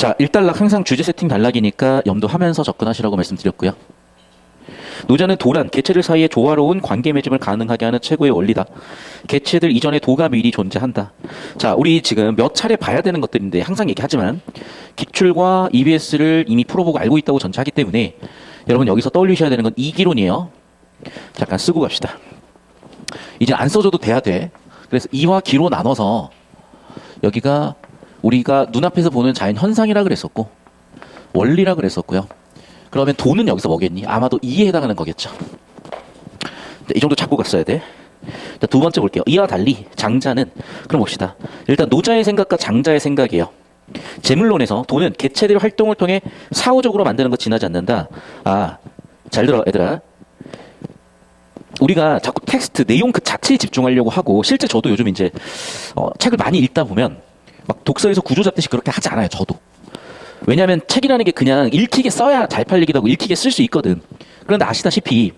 자, 1단락 항상 주제 세팅 단락이니까 염두하면서 접근하시라고 말씀드렸고요. 노자는 도란, 개체들 사이에 조화로운 관계 맺음을 가능하게 하는 최고의 원리다. 개체들 이전에 도가 미리 존재한다. 자, 우리 지금 몇 차례 봐야 되는 것들인데 항상 얘기하지만 기출과 EBS를 이미 풀어보고 알고 있다고 전제하기 때문에 여러분 여기서 떠올리셔야 되는 건 이기론이에요. 잠깐 쓰고 갑시다. 이제 안 써줘도 돼야 돼. 그래서 이와 기로 나눠서 여기가 우리가 눈앞에서 보는 자연 현상이라 그랬었고 원리라 그랬었고요. 그러면 도는 여기서 뭐겠니? 아마도 이에 해당하는 거겠죠. 이 정도 잡고 갔어야 돼. 자, 두 번째 볼게요. 이와 달리 장자는, 그럼 봅시다. 일단 노자의 생각과 장자의 생각이에요. 재물론에서 도는 개체들의 활동을 통해 사후적으로 만드는 것 지나지 않는다. 아, 잘 들어 얘들아. 우리가 자꾸 텍스트 내용 그 자체에 집중하려고 하고, 실제 저도 요즘 이제 책을 많이 읽다 보면 막 독서에서 구조 잡듯이 그렇게 하지 않아요. 저도. 왜냐하면 책이라는 게 그냥 읽히게 써야 잘 팔리기도 하고 읽히게 쓸 수 있거든. 그런데 아시다시피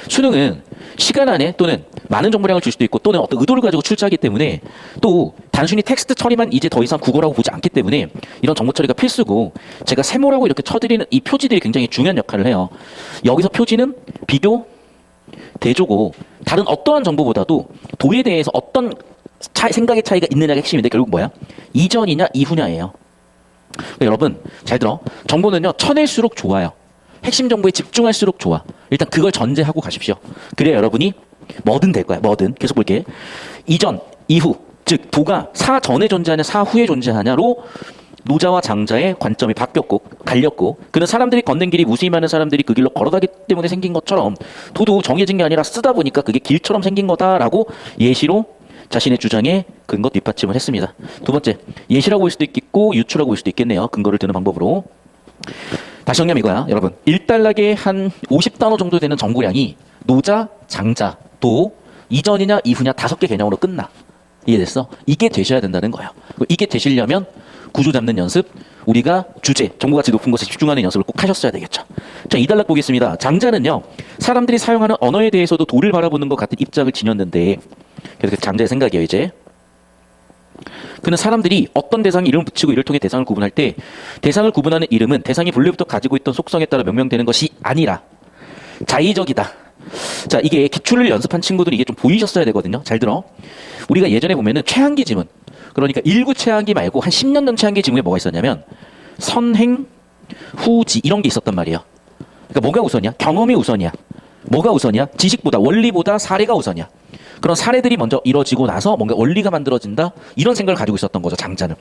수능은 시간 안에 또는 많은 정보량을 줄 수도 있고 또는 어떤 의도를 가지고 출제하기 때문에 또 단순히 텍스트 처리만 이제 더 이상 국어라고 보지 않기 때문에 이런 정보 처리가 필수고, 제가 세모라고 이렇게 쳐드리는 이 표지들이 굉장히 중요한 역할을 해요. 여기서 표지는 비교, 대조고 다른 어떠한 정보보다도 도에 대해서 어떤 생각의 차이가 있느냐가 핵심인데 결국 뭐야? 이전이냐 이후냐예요. 그러니까 여러분 잘 들어. 정보는요 쳐낼수록 좋아요. 핵심 정보에 집중할수록 좋아. 일단 그걸 전제하고 가십시오. 그래야 여러분이 뭐든 될 거야. 뭐든. 계속 볼게. 이전, 이후, 즉 도가 사 전에 존재하냐 사 후에 존재하냐로 노자와 장자의 관점이 바뀌었고 갈렸고, 그는 사람들이 걷는 길이 무수히 많은 사람들이 그 길로 걸어가기 때문에 생긴 것처럼 도도 정해진 게 아니라 쓰다 보니까 그게 길처럼 생긴 거다라고 예시로 자신의 주장에 근거 뒷받침을 했습니다. 두 번째, 예시라고 볼 수도 있겠고 유추라고 볼 수도 있겠네요. 근거를 드는 방법으로. 다시 정리하면 이거야. 여러분 1단락에 한 50단어 정도 되는 정보량이 노자, 장자, 도, 이전이냐 이후냐 5개 개념으로 끝나. 이해됐어? 이게 되셔야 된다는 거예요. 이게 되시려면 구조 잡는 연습, 우리가 주제, 정보가치 높은 것에 집중하는 연습을 꼭 하셨어야 되겠죠. 자, 2단락 보겠습니다. 장자는요, 사람들이 사용하는 언어에 대해서도 도를 바라보는 것 같은 입장을 지녔는데, 그래서 장자의 생각이에요. 이제 그는 사람들이 어떤 대상에 이름을 붙이고 이를 통해 대상을 구분할 때 대상을 구분하는 이름은 대상이 본래부터 가지고 있던 속성에 따라 명명되는 것이 아니라 자의적이다. 자, 이게 기출을 연습한 친구들이 이게 좀 보이셨어야 되거든요. 잘 들어. 우리가 예전에 보면은 최한기 지문, 그러니까 1구 최한기 말고 한 10년 전 최한기 지문에 뭐가 있었냐면 선행, 후지 이런 게 있었단 말이에요. 그러니까 뭐가 우선이야? 경험이 우선이야. 뭐가 우선이야? 지식보다, 원리보다 사례가 우선이야. 그런 사례들이 먼저 이뤄지고 나서 뭔가 원리가 만들어진다, 이런 생각을 가지고 있었던 거죠, 장자는.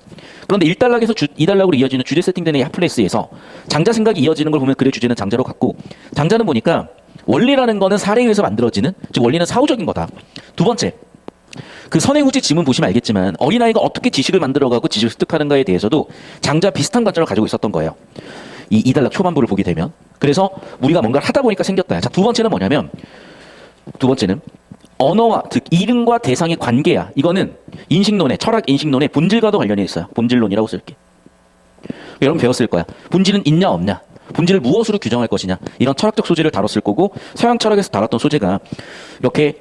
그런데 1단락에서 2단락으로 이어지는 주제 세팅되는 이 핫플레이스에서 장자 생각이 이어지는 걸 보면 그의 주제는 장자로 갔고, 장자는 보니까 원리라는 거는 사례에 의해서 만들어지는, 즉 원리는 사후적인 거다. 두 번째, 그 선행후지 지문 보시면 알겠지만 어린아이가 어떻게 지식을 만들어가고 지식을 습득하는가에 대해서도 장자 비슷한 관점을 가지고 있었던 거예요. 이 2단락 초반부를 보게 되면. 그래서 우리가 뭔가를 하다 보니까 생겼다. 자, 두 번째는 뭐냐면, 두 번째는 언어와, 즉 이름과 대상의 관계야. 이거는 인식론의, 철학 인식론의 본질과도 관련이 있어요. 본질론이라고 쓸게. 여러분 배웠을 거야. 본질은 있냐 없냐, 본질을 무엇으로 규정할 것이냐, 이런 철학적 소재를 다뤘을 거고, 서양 철학에서 다뤘던 소재가 이렇게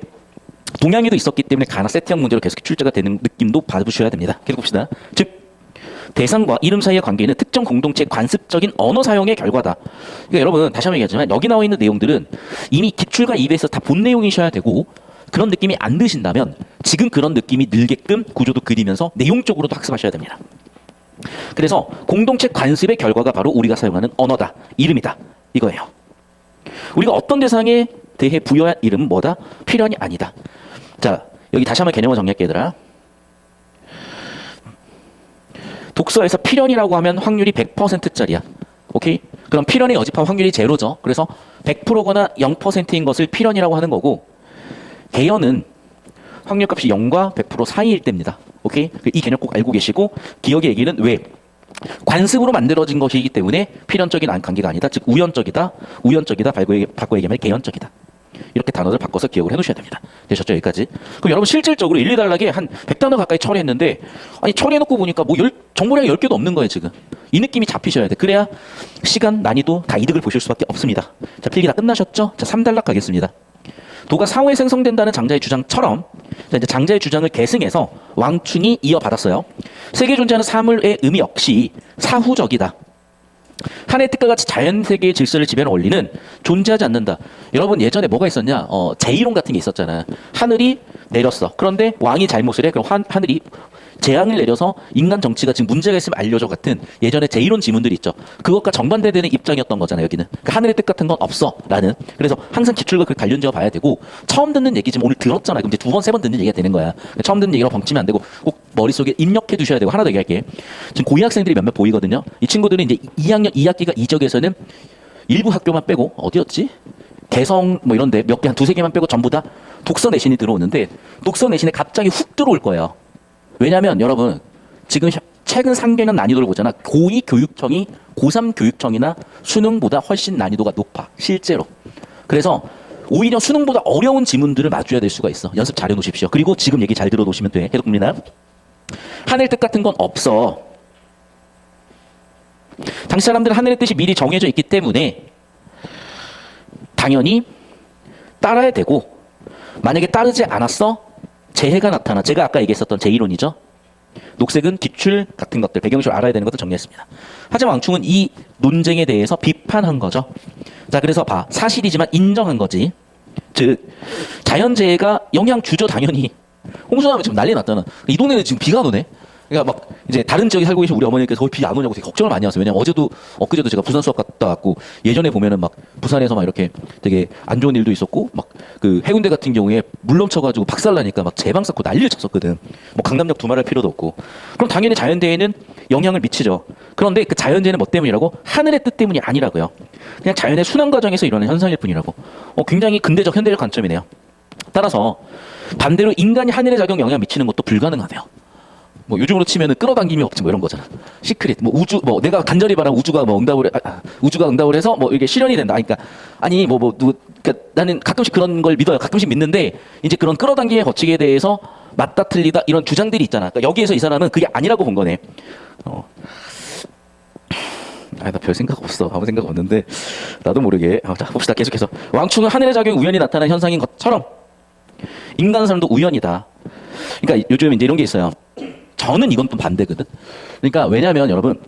동양에도 있었기 때문에 가나 세트형 문제로 계속 출제가 되는 느낌도 봐주셔야 됩니다. 계속 봅시다. 즉 대상과 이름 사이의 관계는 특정 공동체의 관습적인 언어 사용의 결과다. 그러니까 여러분 다시 한번 얘기하지만 여기 나와 있는 내용들은 이미 기출과 입에서 다 본 내용이셔야 되고, 그런 느낌이 안 드신다면 지금 그런 느낌이 늘게끔 구조도 그리면서 내용적으로도 학습하셔야 됩니다. 그래서 공동체 관습의 결과가 바로 우리가 사용하는 언어다, 이름이다, 이거예요. 우리가 어떤 대상에 대해 부여한 이름은 뭐다? 필연이 아니다. 자, 여기 다시 한번 개념을 정리할게 얘들아. 독서에서 필연이라고 하면 확률이 100%짜리야. 오케이? 그럼 필연에 여집할 확률이 제로죠. 그래서 100%거나 0%인 것을 필연이라고 하는 거고, 개연은 확률값이 0과 100% 사이일 때입니다. 오케이? 이 개념 꼭 알고 계시고, 기억의 얘기는 왜? 관습으로 만들어진 것이기 때문에 필연적인 관계가 아니다. 즉 우연적이다. 우연적이다. 바꿔 얘기하면 개연적이다. 이렇게 단어를 바꿔서 기억을 해놓으셔야 됩니다. 되셨죠? 여기까지. 그럼 여러분 실질적으로 1, 2단락에 한 100단어 가까이 처리했는데, 아니 처리해놓고 보니까 뭐 정보량이 10개도 없는 거예요 지금. 이 느낌이 잡히셔야 돼. 그래야 시간, 난이도 다 이득을 보실 수밖에 없습니다. 자, 필기 다 끝나셨죠? 자, 3단락 가겠습니다. 도가 사후에 생성된다는 장자의 주장처럼 이제 장자의 주장을 계승해서 왕충이 이어받았어요. 세계에 존재하는 사물의 의미 역시 사후적이다. 하늘의 뜻과 같이 자연세계의 질서를 지배하는 원리는 존재하지 않는다. 여러분 예전에 뭐가 있었냐? 제이론 같은 게 있었잖아. 하늘이 내렸어. 그런데 왕이 잘못을 해. 그럼 하늘이 재앙을 내려서 인간 정치가 지금 문제가 있으면 알려줘 같은 예전에 제이론 지문들이 있죠. 그것과 정반대되는 입장이었던 거잖아요. 여기는. 그러니까 하늘의 뜻 같은 건 없어. 라는. 그래서 항상 기출과 그 관련지어 봐야 되고 처음 듣는 얘기지만 오늘 들었잖아. 그럼 이제 두 번, 세 번 듣는 얘기가 되는 거야. 그러니까 처음 듣는 얘기라고 벙치면 안 되고 꼭 머릿속에 입력해 두셔야 되고 하나 더 얘기할게. 지금 고2 학생들이 몇몇 보이거든요. 이 친구들은 이제 2학년 2학기가 이적에서는 일부 학교만 빼고 어디였지? 개성 뭐 이런데 몇 개 한 두세 개만 빼고 전부 다 독서 내신이 들어오는데 독서 내신에 갑자기 훅 들어올 거예요. 왜냐면 여러분 지금 최근 상계는 난이도를 보잖아. 고2 교육청이 고3 교육청이나 수능보다 훨씬 난이도가 높아. 실제로. 그래서 오히려 수능보다 어려운 지문들을 마주해야 될 수가 있어. 연습 잘해 놓으십시오. 그리고 지금 얘기 잘 들어 놓으시면 돼. 계속 봅니다. 하늘 뜻 같은 건 없어. 당시 사람들은 하늘의 뜻이 미리 정해져 있기 때문에 당연히 따라야 되고 만약에 따르지 않았어? 재해가 나타나. 제가 아까 얘기했었던 제1론이죠. 녹색은 기출 같은 것들, 배경식을 알아야 되는 것도 정리했습니다. 하지만 왕충은 이 논쟁에 대해서 비판한 거죠. 자, 그래서 봐. 사실이지만 인정한 거지. 즉, 자연재해가 영향 주죠, 당연히. 홍수나면 지금 난리 났잖아. 이 동네는 지금 비가 안 오네. 그러니까 막 이제 다른 지역에 살고 계신 우리 어머니께서 거의 비 안 오냐고 되게 걱정을 많이 하세요. 왜냐면 어제도 엊그제도 제가 부산 수업 갔다 왔고 예전에 보면은 막 부산에서 막 이렇게 되게 안 좋은 일도 있었고 막 그 해운대 같은 경우에 물 넘쳐가지고 박살나니까 막 제방 쌓고 난리를 쳤었거든. 뭐 강남역 두말할 필요도 없고. 그럼 당연히 자연재해는 영향을 미치죠. 그런데 그 자연재해는 뭐 때문이라고? 하늘의 뜻 때문이 아니라고요. 그냥 자연의 순환 과정에서 일어나는 현상일 뿐이라고. 굉장히 근대적 현대적 관점이네요. 따라서 반대로 인간이 하늘의 작용 영향을 미치는 것도 불가능하네요. 뭐 요즘으로 치면은 끌어당김이 없지 뭐 이런 거잖아. 시크릿 뭐 우주 뭐 내가 간절히 바라면 우주가 뭐 응답을 우주가 응답을 해서 뭐 이게 실현이 된다. 그러니까 아니 그러니까 나는 가끔씩 그런 걸 믿어요. 가끔씩 믿는데 이제 그런 끌어당김의 법칙에 대해서 맞다 틀리다 이런 주장들이 있잖아. 그러니까 여기에서 이 사람은 그게 아니라고 본 거네. 나 별 생각 없어. 아무 생각 없는데 나도 모르게. 자 봅시다. 계속해서 왕충은 하늘의 작용 우연히 나타난 현상인 것처럼 인간 삶도 우연이다. 그러니까 요즘 이제 이런 게 있어요. 저는 이건 또 반대거든. 그러니까 왜냐하면 여러분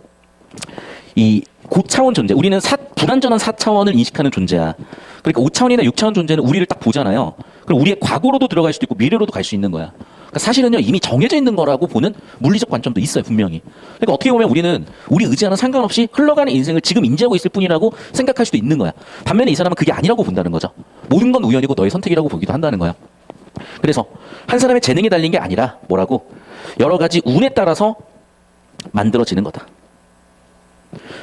이 고차원 존재, 우리는 불완전한 4차원을 인식하는 존재야. 그러니까 5차원이나 6차원 존재는 우리를 딱 보잖아요. 그럼 우리의 과거로도 들어갈 수도 있고 미래로도 갈 수 있는 거야. 그러니까 사실은요 이미 정해져 있는 거라고 보는 물리적 관점도 있어요 분명히. 그러니까 어떻게 보면 우리는 우리 의지와는 상관없이 흘러가는 인생을 지금 인지하고 있을 뿐이라고 생각할 수도 있는 거야. 반면에 이 사람은 그게 아니라고 본다는 거죠. 모든 건 우연이고 너의 선택이라고 보기도 한다는 거야. 그래서 한 사람의 재능이 달린 게 아니라 뭐라고? 여러 가지 운에 따라서 만들어지는 거다.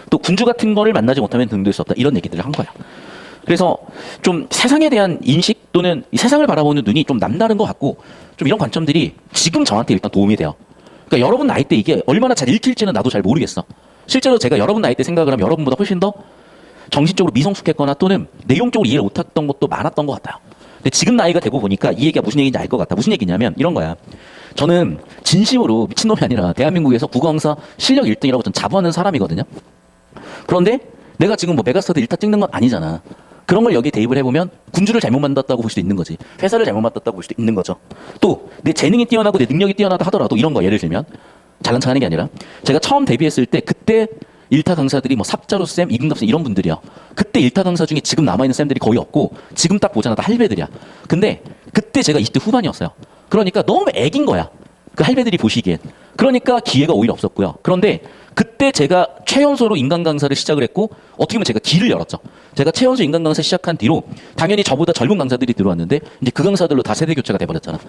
또 군주 같은 거를 만나지 못하면 등도할 수 없다. 이런 얘기들을 한 거야. 그래서 좀 세상에 대한 인식 또는 이 세상을 바라보는 눈이 좀 남다른 것 같고 좀 이런 관점들이 지금 저한테 일단 도움이 돼요. 그러니까 여러분 나이 때 이게 얼마나 잘 읽힐지는 나도 잘 모르겠어. 실제로 제가 여러분 나이 때 생각을 하면 여러분보다 훨씬 더 정신적으로 미성숙했거나 또는 내용적으로 이해를 못했던 것도 많았던 것 같아요. 근데 지금 나이가 되고 보니까 이 얘기가 무슨 얘기인지 알 것 같다. 무슨 얘기냐면 이런 거야. 저는 진심으로 미친놈이 아니라 대한민국에서 국어강사 실력 1등이라고 전 자부하는 사람이거든요. 그런데 내가 지금 뭐 메가스터드 1타 찍는 건 아니잖아. 그런 걸 여기에 대입을 해보면 군주를 잘못 만났다고 볼 수도 있는 거지. 회사를 잘못 만났다고 볼 수도 있는 거죠. 또 내 재능이 뛰어나고 내 능력이 뛰어나다 하더라도 이런 거 예를 들면 잘난 척하는 게 아니라 제가 처음 데뷔했을 때 그때 1타 강사들이 뭐 삽자루 쌤, 이근갑 쌤 이런 분들이야. 그때 1타 강사 중에 지금 남아있는 쌤들이 거의 없고 지금 딱 보잖아. 다 할배들이야. 근데 그때 제가 20대 후반이었어요. 그러니까 너무 애긴 거야. 그 할배들이 보시기엔. 그러니까 기회가 오히려 없었고요. 그런데 그때 제가 최연소로 인간 강사를 시작을 했고 어떻게 보면 제가 길을 열었죠. 제가 최연소 인간 강사 시작한 뒤로 당연히 저보다 젊은 강사들이 들어왔는데 이제 그 강사들로 다 세대 교체가 돼버렸잖아.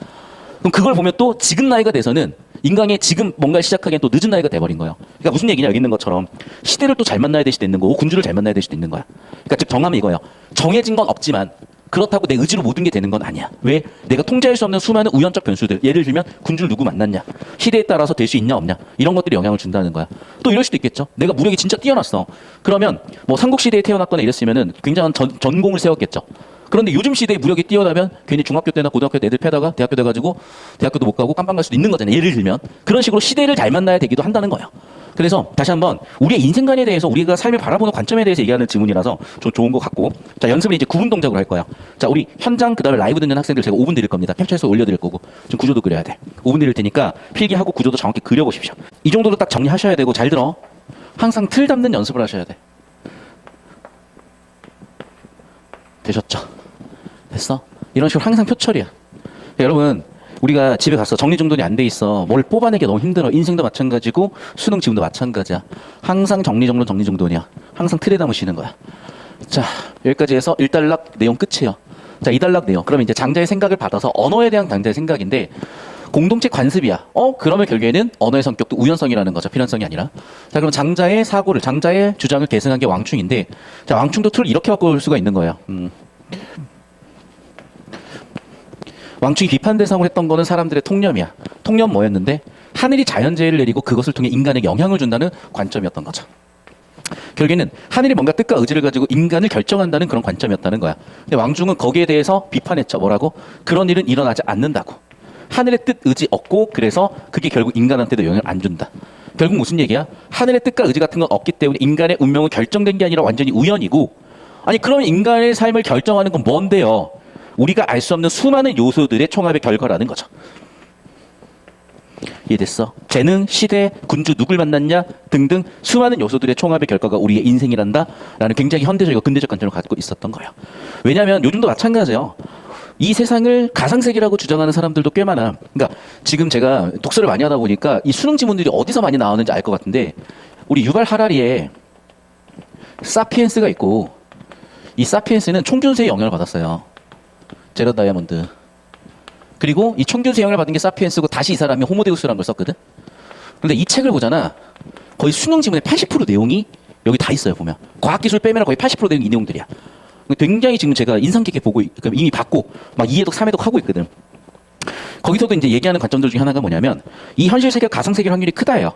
그럼 그걸 보면 또 지금 나이가 돼서는 인간의 지금 뭔가를 시작하기엔 또 늦은 나이가 돼버린 거예요. 그러니까 무슨 얘기냐 여기 있는 것처럼 시대를 또 잘 만나야 될 수도 있는 거고 군주를 잘 만나야 될 수도 있는 거야. 그러니까 즉 정하면 이거예요. 정해진 건 없지만 그렇다고 내 의지로 모든 게 되는 건 아니야. 왜? 내가 통제할 수 없는 수많은 우연적 변수들. 예를 들면 군주를 누구 만났냐. 시대에 따라서 될 수 있냐 없냐. 이런 것들이 영향을 준다는 거야. 또 이럴 수도 있겠죠. 내가 무력이 진짜 뛰어났어. 그러면 뭐 삼국시대에 태어났거나 이랬으면은 굉장한 전공을 세웠겠죠. 그런데 요즘 시대에 무력이 뛰어나면 괜히 중학교 때나 고등학교 때 애들 패다가 대학교 돼가지고 대학교도 못 가고 깜빵 갈 수도 있는 거잖아요. 예를 들면. 그런 식으로 시대를 잘 만나야 되기도 한다는 거예요. 그래서 다시 한번 우리의 인생관에 대해서 우리가 삶을 바라보는 관점에 대해서 얘기하는 질문이라서 좀 좋은 것 같고, 자, 연습은 이제 구분 동작으로 할 거야. 자, 우리 현장 그다음에 라이브 듣는 학생들 제가 5분 드릴 겁니다. 캡처해서 올려드릴 거고 지금 구조도 그려야 돼. 5분 드릴 테니까 필기하고 구조도 정확히 그려보십시오. 이 정도로 딱 정리하셔야 되고, 잘 들어. 항상 틀 잡는 연습을 하셔야 돼. 되셨죠? 됐어? 이런 식으로 항상 표철이야. 여러분, 우리가 집에 가서 정리정돈이 안 돼 있어. 뭘 뽑아내기 너무 힘들어. 인생도 마찬가지고 수능 지금도 마찬가지야. 항상 정리정돈이야. 항상 틀에 담으시는 거야. 자, 여기까지 해서 1단락 내용 끝이에요. 자, 2단락 내용. 그러면 이제 장자의 생각을 받아서 언어에 대한 장자의 생각인데, 공동체 관습이야. 그러면 결국에는 언어의 성격도 우연성이라는 거죠. 필연성이 아니라. 자, 그럼 장자의 사고를, 장자의 주장을 계승한 게 왕충인데, 자, 왕충도 툴을 이렇게 바꿀 수가 있는 거예요. 왕충이 비판 대상으로 했던 거는 사람들의 통념이야. 통념 뭐였는데? 하늘이 자연재해를 내리고 그것을 통해 인간에게 영향을 준다는 관점이었던 거죠. 결국에는 하늘이 뭔가 뜻과 의지를 가지고 인간을 결정한다는 그런 관점이었다는 거야. 근데 왕중은 거기에 대해서 비판했죠. 뭐라고? 그런 일은 일어나지 않는다고. 하늘의 뜻, 의지 없고, 그래서 그게 결국 인간한테도 영향을 안 준다. 결국 무슨 얘기야? 하늘의 뜻과 의지 같은 건 없기 때문에 인간의 운명은 결정된 게 아니라 완전히 우연이고, 아니 그러면 인간의 삶을 결정하는 건 뭔데요? 우리가 알 수 없는 수많은 요소들의 총합의 결과라는 거죠. 이해됐어? 재능, 시대, 군주 누굴 만났냐 등등 수많은 요소들의 총합의 결과가 우리의 인생이란다 라는 굉장히 현대적이고 근대적 관점을 갖고 있었던 거예요. 왜냐하면 요즘도 마찬가지예요. 이 세상을 가상세계라고 주장하는 사람들도 꽤 많아. 그러니까 지금 제가 독서를 많이 하다 보니까 이 수능 지문들이 어디서 많이 나오는지 알 것 같은데, 우리 유발 하라리에 사피엔스가 있고, 이 사피엔스는 총균세의 영향을 받았어요. 제러 다이아몬드. 그리고 이 총균세 영향을 받은 게 사피엔스고, 다시 이 사람이 호모데우스라는 걸 썼거든. 근데 이 책을 보잖아. 거의 수능 지문의 80% 내용이 여기 다 있어요. 보면 과학기술 빼면 거의 80% 내용이 이 내용들이야. 굉장히 지금 제가 인상 깊게 보고 이미 받고 막 2회독 3회독 하고 있거든. 거기서도 이제 얘기하는 관점들 중에 하나가 뭐냐면, 이 현실 세계가 가상 세계의 확률이 크다예요.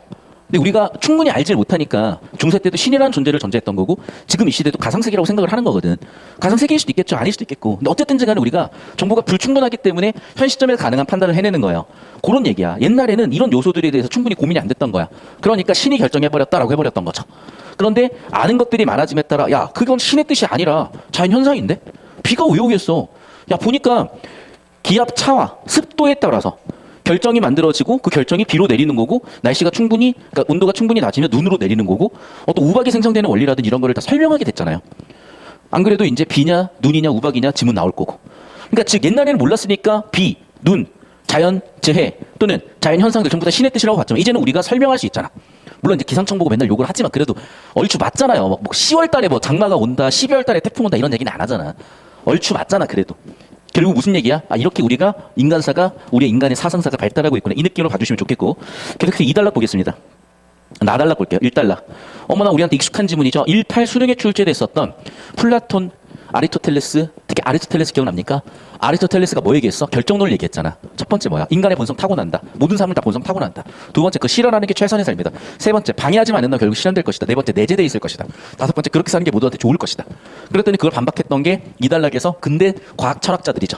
근데 우리가 충분히 알지 못하니까 중세 때도 신이라는 존재를 전제했던 거고, 지금 이 시대도 가상세계라고 생각을 하는 거거든. 가상세계일 수도 있겠죠. 아닐 수도 있겠고. 근데 어쨌든지 간에 우리가 정보가 불충분하기 때문에 현 시점에서 가능한 판단을 해내는 거예요. 그런 얘기야. 옛날에는 이런 요소들에 대해서 충분히 고민이 안 됐던 거야. 그러니까 신이 결정해버렸다라고 해버렸던 거죠. 그런데 아는 것들이 많아짐에 따라, 야, 그건 신의 뜻이 아니라 자연현상인데? 비가 왜 오겠어? 야, 보니까 기압 차와 습도에 따라서 결정이 만들어지고, 그 결정이 비로 내리는 거고, 날씨가 충분히, 그러니까 온도가 충분히 낮으면 눈으로 내리는 거고, 어떤 우박이 생성되는 원리라든 이런 거를 다 설명하게 됐잖아요. 안 그래도 이제 비냐, 눈이냐, 우박이냐 지문 나올 거고. 그러니까 즉 옛날에는 몰랐으니까 비, 눈, 자연 재해 또는 자연 현상들 전부 다 신의 뜻이라고 봤지만, 이제는 우리가 설명할 수 있잖아. 물론 이제 기상청 보고 맨날 욕을 하지만 그래도 얼추 맞잖아요. 뭐 10월 달에 뭐 장마가 온다, 12월 달에 태풍 온다 이런 얘기는 안 하잖아. 얼추 맞잖아. 그래도. 결국 무슨 얘기야? 아, 이렇게 우리가 인간사가, 우리의 인간의 사상사가 발달하고 있구나. 이 느낌으로 봐주시면 좋겠고. 계속해서 2단락 보겠습니다. 나달락 볼게요. 1달락. 어머나 우리한테 익숙한 지문이죠. 18 수능에 출제됐었던 플라톤, 아리스토텔레스, 특히 아리스토텔레스 기억납니까? 아리스토텔레스가 뭐 얘기했어? 결정론을 얘기했잖아. 첫 번째 뭐야? 인간의 본성 타고난다. 모든 삶을 다 본성 타고난다. 두 번째, 그 실현하는 게 최선의 삶이다. 세 번째, 방해하지만 않는다면 결국 실현될 것이다. 네 번째, 내재되어 있을 것이다. 다섯 번째, 그렇게 사는 게 모두한테 좋을 것이다. 그랬더니 그걸 반박했던 게 2단락에서 근대 과학 철학자들이죠.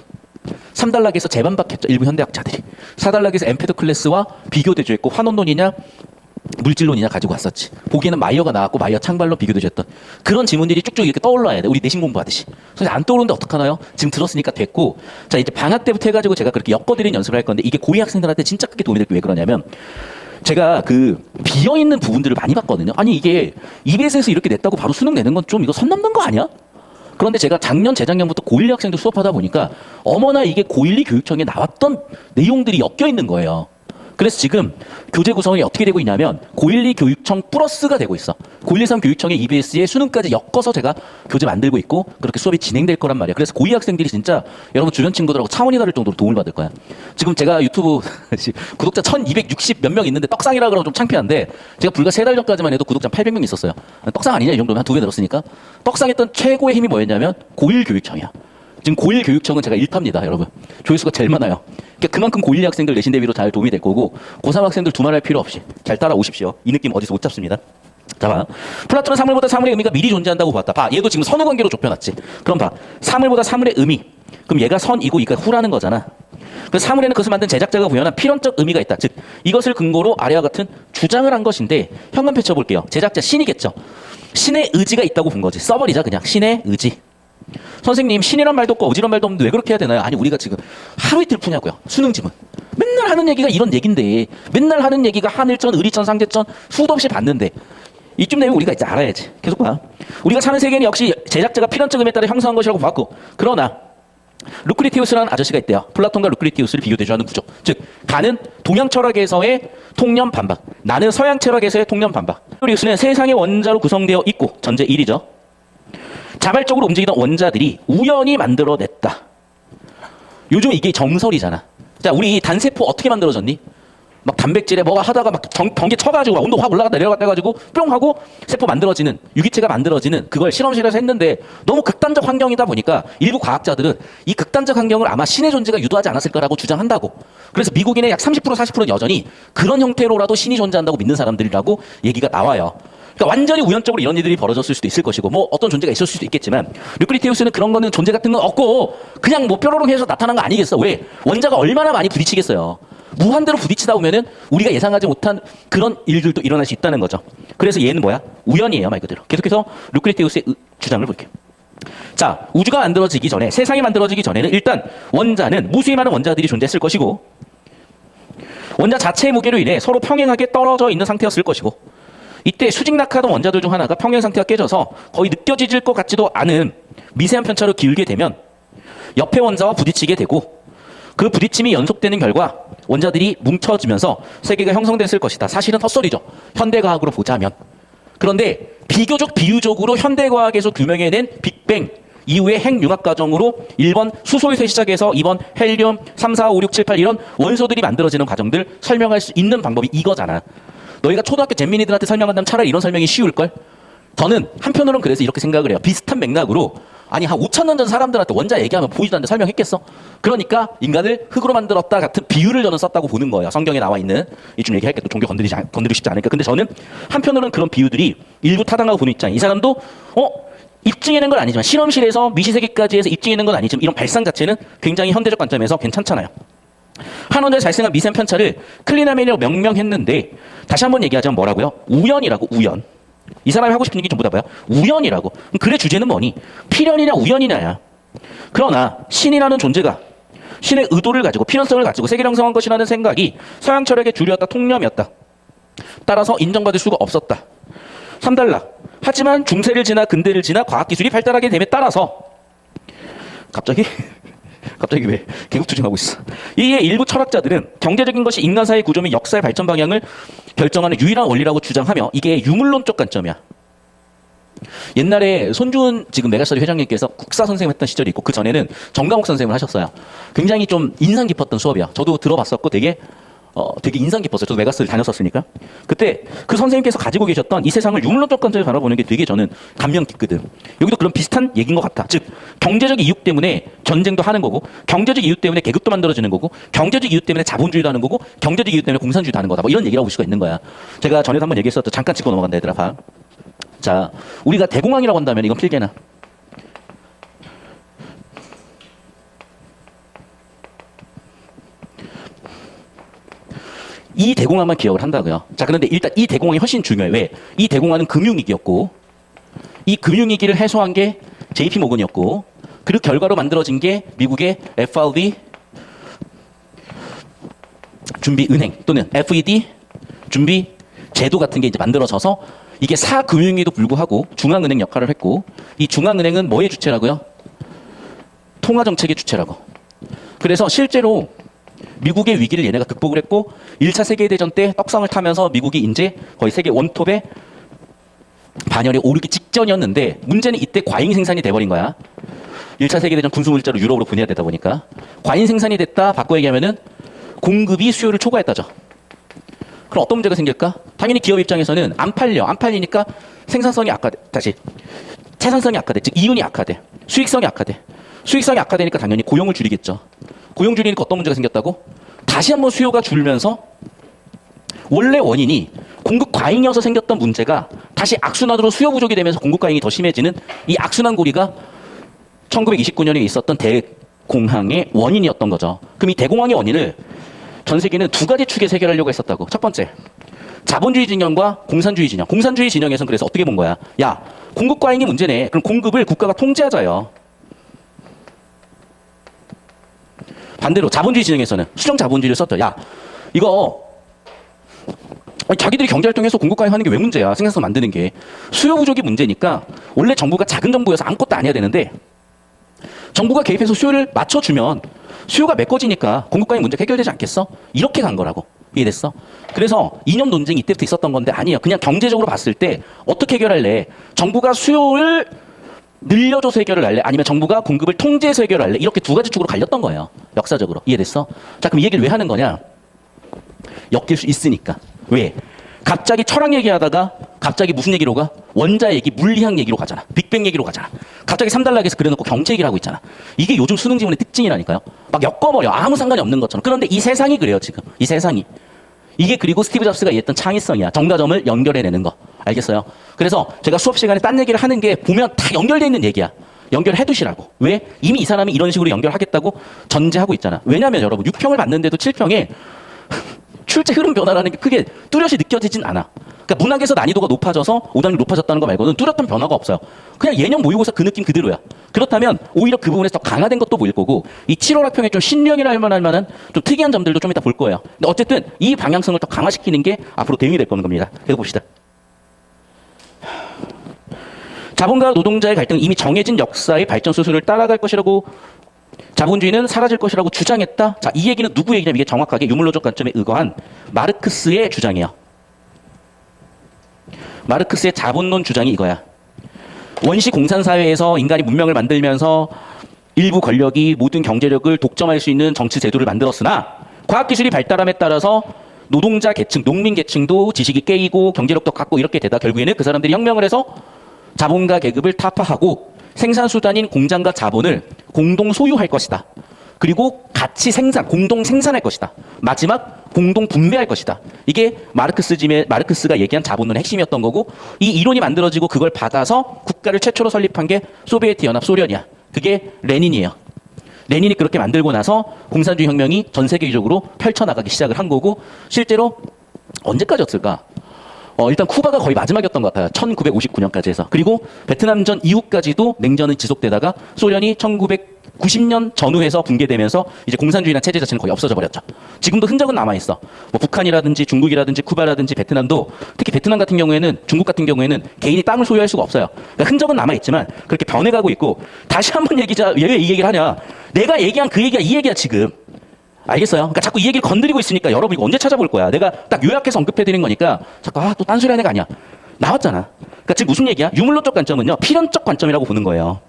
3단락에서 재반박했죠. 일부 현대학자들이. 4단락에서 엠페도클레스와 비교대조했고, 환원론이냐 물질론이냐 가지고 왔었지. 보기에는 마이어가 나왔고 마이어 창발론 비교되셨던 그런 지문들이 쭉쭉 이렇게 떠올라야 돼. 우리 내신 공부하듯이. 그래서 안 떠오르는데 어떡하나요? 지금 들었으니까 됐고, 자 이제 방학 때부터 해가지고 제가 그렇게 엮어드리는 연습을 할 건데, 이게 고2 학생들한테 진짜 크게 도움이 될 게 왜 그러냐면, 제가 그 비어있는 부분들을 많이 봤거든요. 아니 이게 EBS에서 이렇게 냈다고 바로 수능 내는 건 좀 이거 선 넘는 거 아니야? 그런데 제가 작년, 재작년부터 고1 학생들 수업하다 보니까 어머나 이게 고1 교육청에 나왔던 내용들이 엮여 있는 거예요. 그래서 지금 교재 구성이 어떻게 되고 있냐면 고1, 2 교육청 플러스가 되고 있어. 고1, 2, 3 교육청의 EBS에 수능까지 엮어서 제가 교재 만들고 있고 그렇게 수업이 진행될 거란 말이야. 그래서 고2 학생들이 진짜 여러분 주변 친구들하고 차원이 다를 정도로 도움을 받을 거야. 지금 제가 유튜브 구독자 1260 몇 명 있는데 떡상이라 그러면 좀 창피한데, 제가 불과 3달 전까지만 해도 구독자 800명 있었어요. 떡상 아니냐 이 정도면 한 2배 늘었으니까. 떡상했던 최고의 힘이 뭐였냐면 고1 교육청이야. 지금 고1 교육청은 제가 1타입니다, 여러분. 조회수가 제일 많아요. 그러니까 그만큼 고1 학생들 내신 대비로 잘 도움이 될 거고, 고3 학생들 두말할 필요 없이 잘 따라오십시오. 이 느낌 어디서 못 잡습니다. 자, 봐. 플라톤은 사물보다 사물의 의미가 미리 존재한다고 봤다. 봐. 얘도 지금 선후관계로 좁혀놨지. 그럼 봐. 사물보다 사물의 의미. 그럼 얘가 선이고 이가 후라는 거잖아. 그 사물에는 그것을 만든 제작자가 부여한 필연적 의미가 있다. 즉 이것을 근거로 아래와 같은 주장을 한 것인데 현관 펼쳐볼게요. 제작자 신이겠죠. 신의 의지가 있다고 본 거지. 써버리자 그냥. 신의 의지. 선생님 신이란 말도 없고 의지란 말도 없는데 왜 그렇게 해야 되나요? 아니 우리가 지금 하루 이틀 푸냐고요. 수능지문. 맨날 하는 얘기가 이런 얘긴데 맨날 하는 얘기가 하늘천, 의리천, 상대천 수도 없이 봤는데 이쯤 되면 우리가 이제 알아야지. 계속 봐. 우리가 사는 세계는 역시 제작자가 필연적 의미에 따라 형성한 것이라고 봤고 그러나 루크리티우스라는 아저씨가 있대요. 플라톤과 루크리티우스를 비교대조하는 구조. 즉 가는 동양 철학에서의 통념 반박, 나는 서양 철학에서의 통념 반박. 루크리티우스는 세상의 원자로 구성되어 있고 전제 1이죠. 자발적으로 움직이던 원자들이 우연히 만들어냈다. 요즘 이게 정설이잖아. 자, 우리 단세포 어떻게 만들어졌니? 막 단백질에 뭐가 하다가 막 전기 쳐가지고 온도 확 올라갔다 내려갔다 해가지고 뿅 하고 세포 만들어지는 유기체가 만들어지는 그걸 실험실에서 했는데 너무 극단적 환경이다 보니까 일부 과학자들은 이 극단적 환경을 아마 신의 존재가 유도하지 않았을 거라고 주장한다고. 그래서 미국인의 약 30% 40%는 여전히 그런 형태로라도 신이 존재한다고 믿는 사람들이라고 얘기가 나와요. 그러니까 완전히 우연적으로 이런 일들이 벌어졌을 수도 있을 것이고 뭐 어떤 존재가 있을 수도 있겠지만 루크리티우스는 그런 거는 존재 같은 건 없고 그냥 뭐 뾰로롱 해서 나타난 거 아니겠어. 왜? 원자가 얼마나 많이 부딪히겠어요. 무한대로 부딪히다 보면은 우리가 예상하지 못한 그런 일들도 일어날 수 있다는 거죠. 그래서 얘는 뭐야? 우연이에요, 말 그대로. 계속해서 루크리티우스의 주장을 볼게요. 자, 우주가 만들어지기 전에, 세상이 만들어지기 전에는 일단 원자는 무수히 많은 원자들이 존재했을 것이고 원자 자체의 무게로 인해 서로 평행하게 떨어져 있는 상태였을 것이고 이때 수직낙하하던 원자들 중 하나가 평행 상태가 깨져서 거의 느껴질 것 같지도 않은 미세한 편차로 기울게 되면 옆의 원자와 부딪히게 되고 그 부딪힘이 연속되는 결과 원자들이 뭉쳐지면서 세계가 형성됐을 것이다. 사실은 헛소리죠. 현대과학으로 보자면. 그런데 비교적 비유적으로 현대과학에서 규명해낸 빅뱅 이후의 핵융합 과정으로 1번 수소에서 시작해서 2번 헬륨, 3, 4, 5, 6, 7, 8 이런 원소들이 만들어지는 과정들 설명할 수 있는 방법이 이거잖아. 너희가 초등학교 잼민이들한테 설명한다면 차라리 이런 설명이 쉬울걸? 저는 한편으로는 그래서 이렇게 생각을 해요. 비슷한 맥락으로 아니 한 5,000년 전 사람들한테 원자 얘기하면 보이지도 않는데 설명했겠어? 그러니까 인간을 흙으로 만들었다 같은 비유를 저는 썼다고 보는 거예요. 성경에 나와 있는 이쯤 얘기할게 또 종교 건드리고 싶지 않으니까. 근데 저는 한편으로는 그런 비유들이 일부 타당하고 보는 입장이 이 사람도 입증해낸 건 아니지만 실험실에서 미시세계까지 해서 입증해낸 건 아니지만 이런 발상 자체는 굉장히 현대적 관점에서 괜찮잖아요. 한 원자에 발생한 미세한 편차를 클리나멘이라고 명명했는데 다시 한번 얘기하자면 뭐라고요? 우연이라고. 우연. 이 사람이 하고 싶은 얘기 전부 다 뭐야? 우연이라고. 그래 주제는 뭐니? 필연이냐 우연이냐야. 그러나 신이라는 존재가 신의 의도를 가지고 필연성을 가지고 세계를 형성한 것이라는 생각이 서양 철학의 주류였다. 통념이었다. 따라서 인정받을 수가 없었다. 3달러. 하지만 중세를 지나 근대를 지나 과학기술이 발달하게 됨에 따라서 갑자기 왜 개국투쟁하고 있어. 이에 일부 철학자들은 경제적인 것이 인간사의 구조 및 역사의 발전 방향을 결정하는 유일한 원리라고 주장하며 이게 유물론적 관점이야. 옛날에 손준 지금 메가스터디 회장님께서 국사 선생님 했던 시절이 있고 그 전에는 정강욱 선생님을 하셨어요. 굉장히 좀 인상 깊었던 수업이야. 저도 들어봤었고 되게 인상 깊었어요. 저도 메가스터디 다녔었으니까. 그때 그 선생님께서 가지고 계셨던 이 세상을 유물론적 관점에서 바라보는 게 되게 저는 감명 깊거든. 여기도 그런 비슷한 얘기인 것 같아. 즉 경제적 이유 때문에 전쟁도 하는 거고 경제적 이유 때문에 계급도 만들어지는 거고 경제적 이유 때문에 자본주의도 하는 거고 경제적 이유 때문에 공산주의도 하는 거다. 뭐 이런 얘기라고 볼 수가 있는 거야. 제가 전에도 한번 얘기했었죠. 잠깐 짚고 넘어간다 얘들아. 봐. 자, 우리가 대공황이라고 한다면 이건 필개나. 이 대공황만 기억을 한다고요. 자, 그런데 일단 이 대공황이 훨씬 중요해요. 왜? 이 대공황은 금융위기였고 이 금융위기를 해소한 게 JP 모건이었고 그 결과로 만들어진 게 미국의 FRB 준비은행 또는 FED 준비 제도 같은 게 이제 만들어져서 이게 사금융위기에도 불구하고 중앙은행 역할을 했고 이 중앙은행은 뭐의 주체라고요? 통화정책의 주체라고. 그래서 실제로 미국의 위기를 얘네가 극복을 했고 1차 세계대전 때 떡상을 타면서 미국이 이제 거의 세계 원톱에 반열에 오르기 직전이었는데 문제는 이때 과잉 생산이 돼버린 거야. 1차 세계대전 군수물자로 유럽으로 분해가 되다 보니까 과잉 생산이 됐다. 바꿔 얘기하면은 공급이 수요를 초과했다죠. 그럼 어떤 문제가 생길까? 당연히 기업 입장에서는 안 팔려. 안 팔리니까 생산성이 악화돼. 다시 생산성이 악화돼. 즉 이윤이 악화돼. 수익성이 악화돼. 수익성이 악화되니까 당연히 고용을 줄이겠죠. 고용 줄이니까 어떤 문제가 생겼다고? 다시 한번 수요가 줄면서 원래 원인이 공급 과잉이어서 생겼던 문제가 다시 악순환으로 수요 부족이 되면서 공급 과잉이 더 심해지는 이 악순환 고리가 1929년에 있었던 대공황의 원인이었던 거죠. 그럼 이 대공황의 원인을 전 세계는 두 가지 축에서 해결하려고 했었다고. 첫 번째, 자본주의 진영과 공산주의 진영. 공산주의 진영에서는 그래서 어떻게 본 거야? 야, 공급 과잉이 문제네. 그럼 공급을 국가가 통제하자요. 반대로 자본주의 진영에서는 수정 자본주의를 썼죠. 야, 이거 아니, 자기들이 경제활동해서 공급 과잉하는 게 왜 문제야? 생산성 만드는 게. 수요 부족이 문제니까 원래 정부가 작은 정부여서 아무것도 안 해야 되는데 정부가 개입해서 수요를 맞춰주면 수요가 메꿔지니까 공급 과잉 문제가 해결되지 않겠어? 이렇게 간 거라고. 이해됐어? 그래서 이념 논쟁이 이때부터 있었던 건데 아니에요. 그냥 경제적으로 봤을 때 어떻게 해결할래? 정부가 수요를 늘려줘서 해결을 할래? 아니면 정부가 공급을 통제해서 해결을 할래? 이렇게 두 가지 축으로 갈렸던 거예요. 역사적으로. 이해됐어? 자, 그럼 이 얘기를 왜 하는 거냐? 엮일 수 있으니까. 왜? 갑자기 철학 얘기하다가 갑자기 무슨 얘기로 가? 원자 얘기, 물리학 얘기로 가잖아. 빅뱅 얘기로 가잖아. 갑자기 3단락에서 그려놓고 경제 얘기를 하고 있잖아. 이게 요즘 수능 지문의 특징이라니까요. 막 엮어버려. 아무 상관이 없는 것처럼. 그런데 이 세상이 그래요, 지금. 이 세상이. 이게 그리고 스티브 잡스가 얘기했던 창의성이야. 점과 점을 연결해내는 거. 알겠어요? 그래서 제가 수업 시간에 딴 얘기를 하는 게 보면 다 연결되어 있는 얘기야. 연결해 두시라고. 왜? 이미 이 사람이 이런 식으로 연결하겠다고 전제하고 있잖아. 왜냐면 여러분 6평을 받는데도 7평에 출제 흐름 변화라는 게 크게 뚜렷이 느껴지진 않아. 그러니까 문학에서 난이도가 높아져서 5단계 높아졌다는 거 말고는 뚜렷한 변화가 없어요. 그냥 예년 모의고사 그 느낌 그대로야. 그렇다면 오히려 그 부분에서 더 강화된 것도 보일 거고 이 7월 학평에 좀 신령이라 할 만한 좀 특이한 점들도 좀 이따 볼 거예요. 근데 어쨌든 이 방향성을 더 강화시키는 게 앞으로 대응이 될 거는 겁니다. 계속 봅시다. 자본과 노동자의 갈등은 이미 정해진 역사의 발전 수순을 따라갈 것이라고 자본주의는 사라질 것이라고 주장했다. 자, 이 얘기는 누구 얘기냐면 이게 정확하게 유물론적 관점에 의거한 마르크스의 주장이에요. 마르크스의 자본론 주장이 이거야. 원시 공산사회에서 인간이 문명을 만들면서 일부 권력이 모든 경제력을 독점할 수 있는 정치 제도를 만들었으나 과학기술이 발달함에 따라서 노동자 계층, 농민 계층도 지식이 깨이고 경제력도 갖고 이렇게 되다 결국에는 그 사람들이 혁명을 해서 자본가 계급을 타파하고 생산수단인 공장과 자본을 공동 소유할 것이다. 그리고 같이 공동 생산할 것이다. 마지막 공동 분배할 것이다. 이게 마르크스가 얘기한 자본론의 핵심이었던 거고 이 이론이 만들어지고 그걸 받아서 국가를 최초로 설립한 게 소비에트 연합 소련이야. 그게 레닌이에요. 레닌이 그렇게 만들고 나서 공산주의 혁명이 전 세계적으로 펼쳐나가기 시작을 한 거고 실제로 언제까지였을까? 일단 쿠바가 거의 마지막이었던 것 같아요. 1959년까지 해서. 그리고 베트남전 이후까지도 냉전은 지속되다가 소련이 1990년 전후해서 붕괴되면서 이제 공산주의나 체제 자체는 거의 없어져 버렸죠. 지금도 흔적은 남아있어. 뭐 북한이라든지 중국이라든지 쿠바라든지 베트남도 특히 베트남 같은 경우에는 중국 같은 경우에는 개인이 땅을 소유할 수가 없어요. 그러니까 흔적은 남아있지만 그렇게 변해가고 있고 다시 한번 얘기자. 왜 이 얘기를 하냐. 내가 얘기한 그 얘기야 이 얘기야 지금. 알겠어요? 그러니까 자꾸 이 얘기를 건드리고 있으니까 여러분 이거 언제 찾아볼 거야? 내가 딱 요약해서 언급해드린 거니까 자꾸 또 딴소리 하는 애가 아니야. 나왔잖아. 그러니까 지금 무슨 얘기야? 유물론적 관점은요. 필연적 관점이라고 보는 거예요.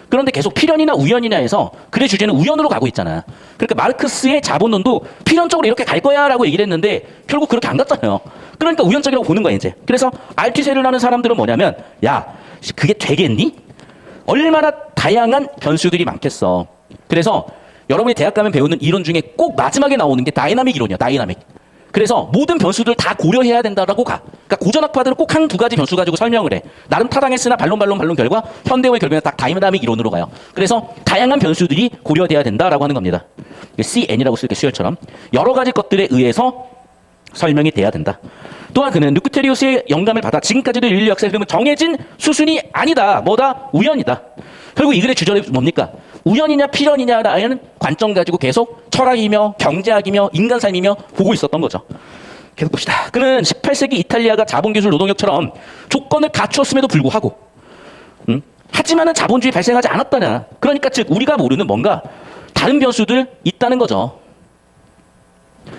그런데 계속 필연이나 우연이냐 해서 글의 주제는 우연으로 가고 있잖아. 그러니까 마르크스의 자본론도 필연적으로 이렇게 갈 거야 라고 얘기를 했는데 결국 그렇게 안 갔잖아요. 그러니까 우연적이라고 보는 거야 이제. 그래서 알티세를 하는 사람들은 뭐냐면 야 그게 되겠니? 얼마나 다양한 변수들이 많겠어. 그래서 여러분이 대학 가면 배우는 이론 중에 꼭 마지막에 나오는 게 다이나믹 이론이야. 다이나믹. 그래서 모든 변수들 다 고려해야 된다라고 가. 그러니까 고전학파들은 꼭 한 두 가지 변수 가지고 설명을 해. 나름 타당했으나 반론 결과 현대의 결국에는 딱 다이나믹 이론으로 가요. 그래서 다양한 변수들이 고려돼야 된다라고 하는 겁니다. CN이라고 쓸게 수열처럼. 여러 가지 것들에 의해서 설명이 돼야 된다. 또한 그는 루크테리우스의 영감을 받아 지금까지도 인류 역사의 흐름은 정해진 수순이 아니다. 뭐다? 우연이다. 결국 이 글의 주절이 뭡니까? 우연이냐 필연이냐라는 관점 가지고 계속 철학이며 경제학이며 인간 삶이며 보고 있었던 거죠. 계속 봅시다. 그는 18세기 이탈리아가 자본기술 노동력처럼 조건을 갖추었음에도 불구하고 하지만은 자본주의 발생하지 않았다냐. 그러니까 즉 우리가 모르는 뭔가 다른 변수들 있다는 거죠.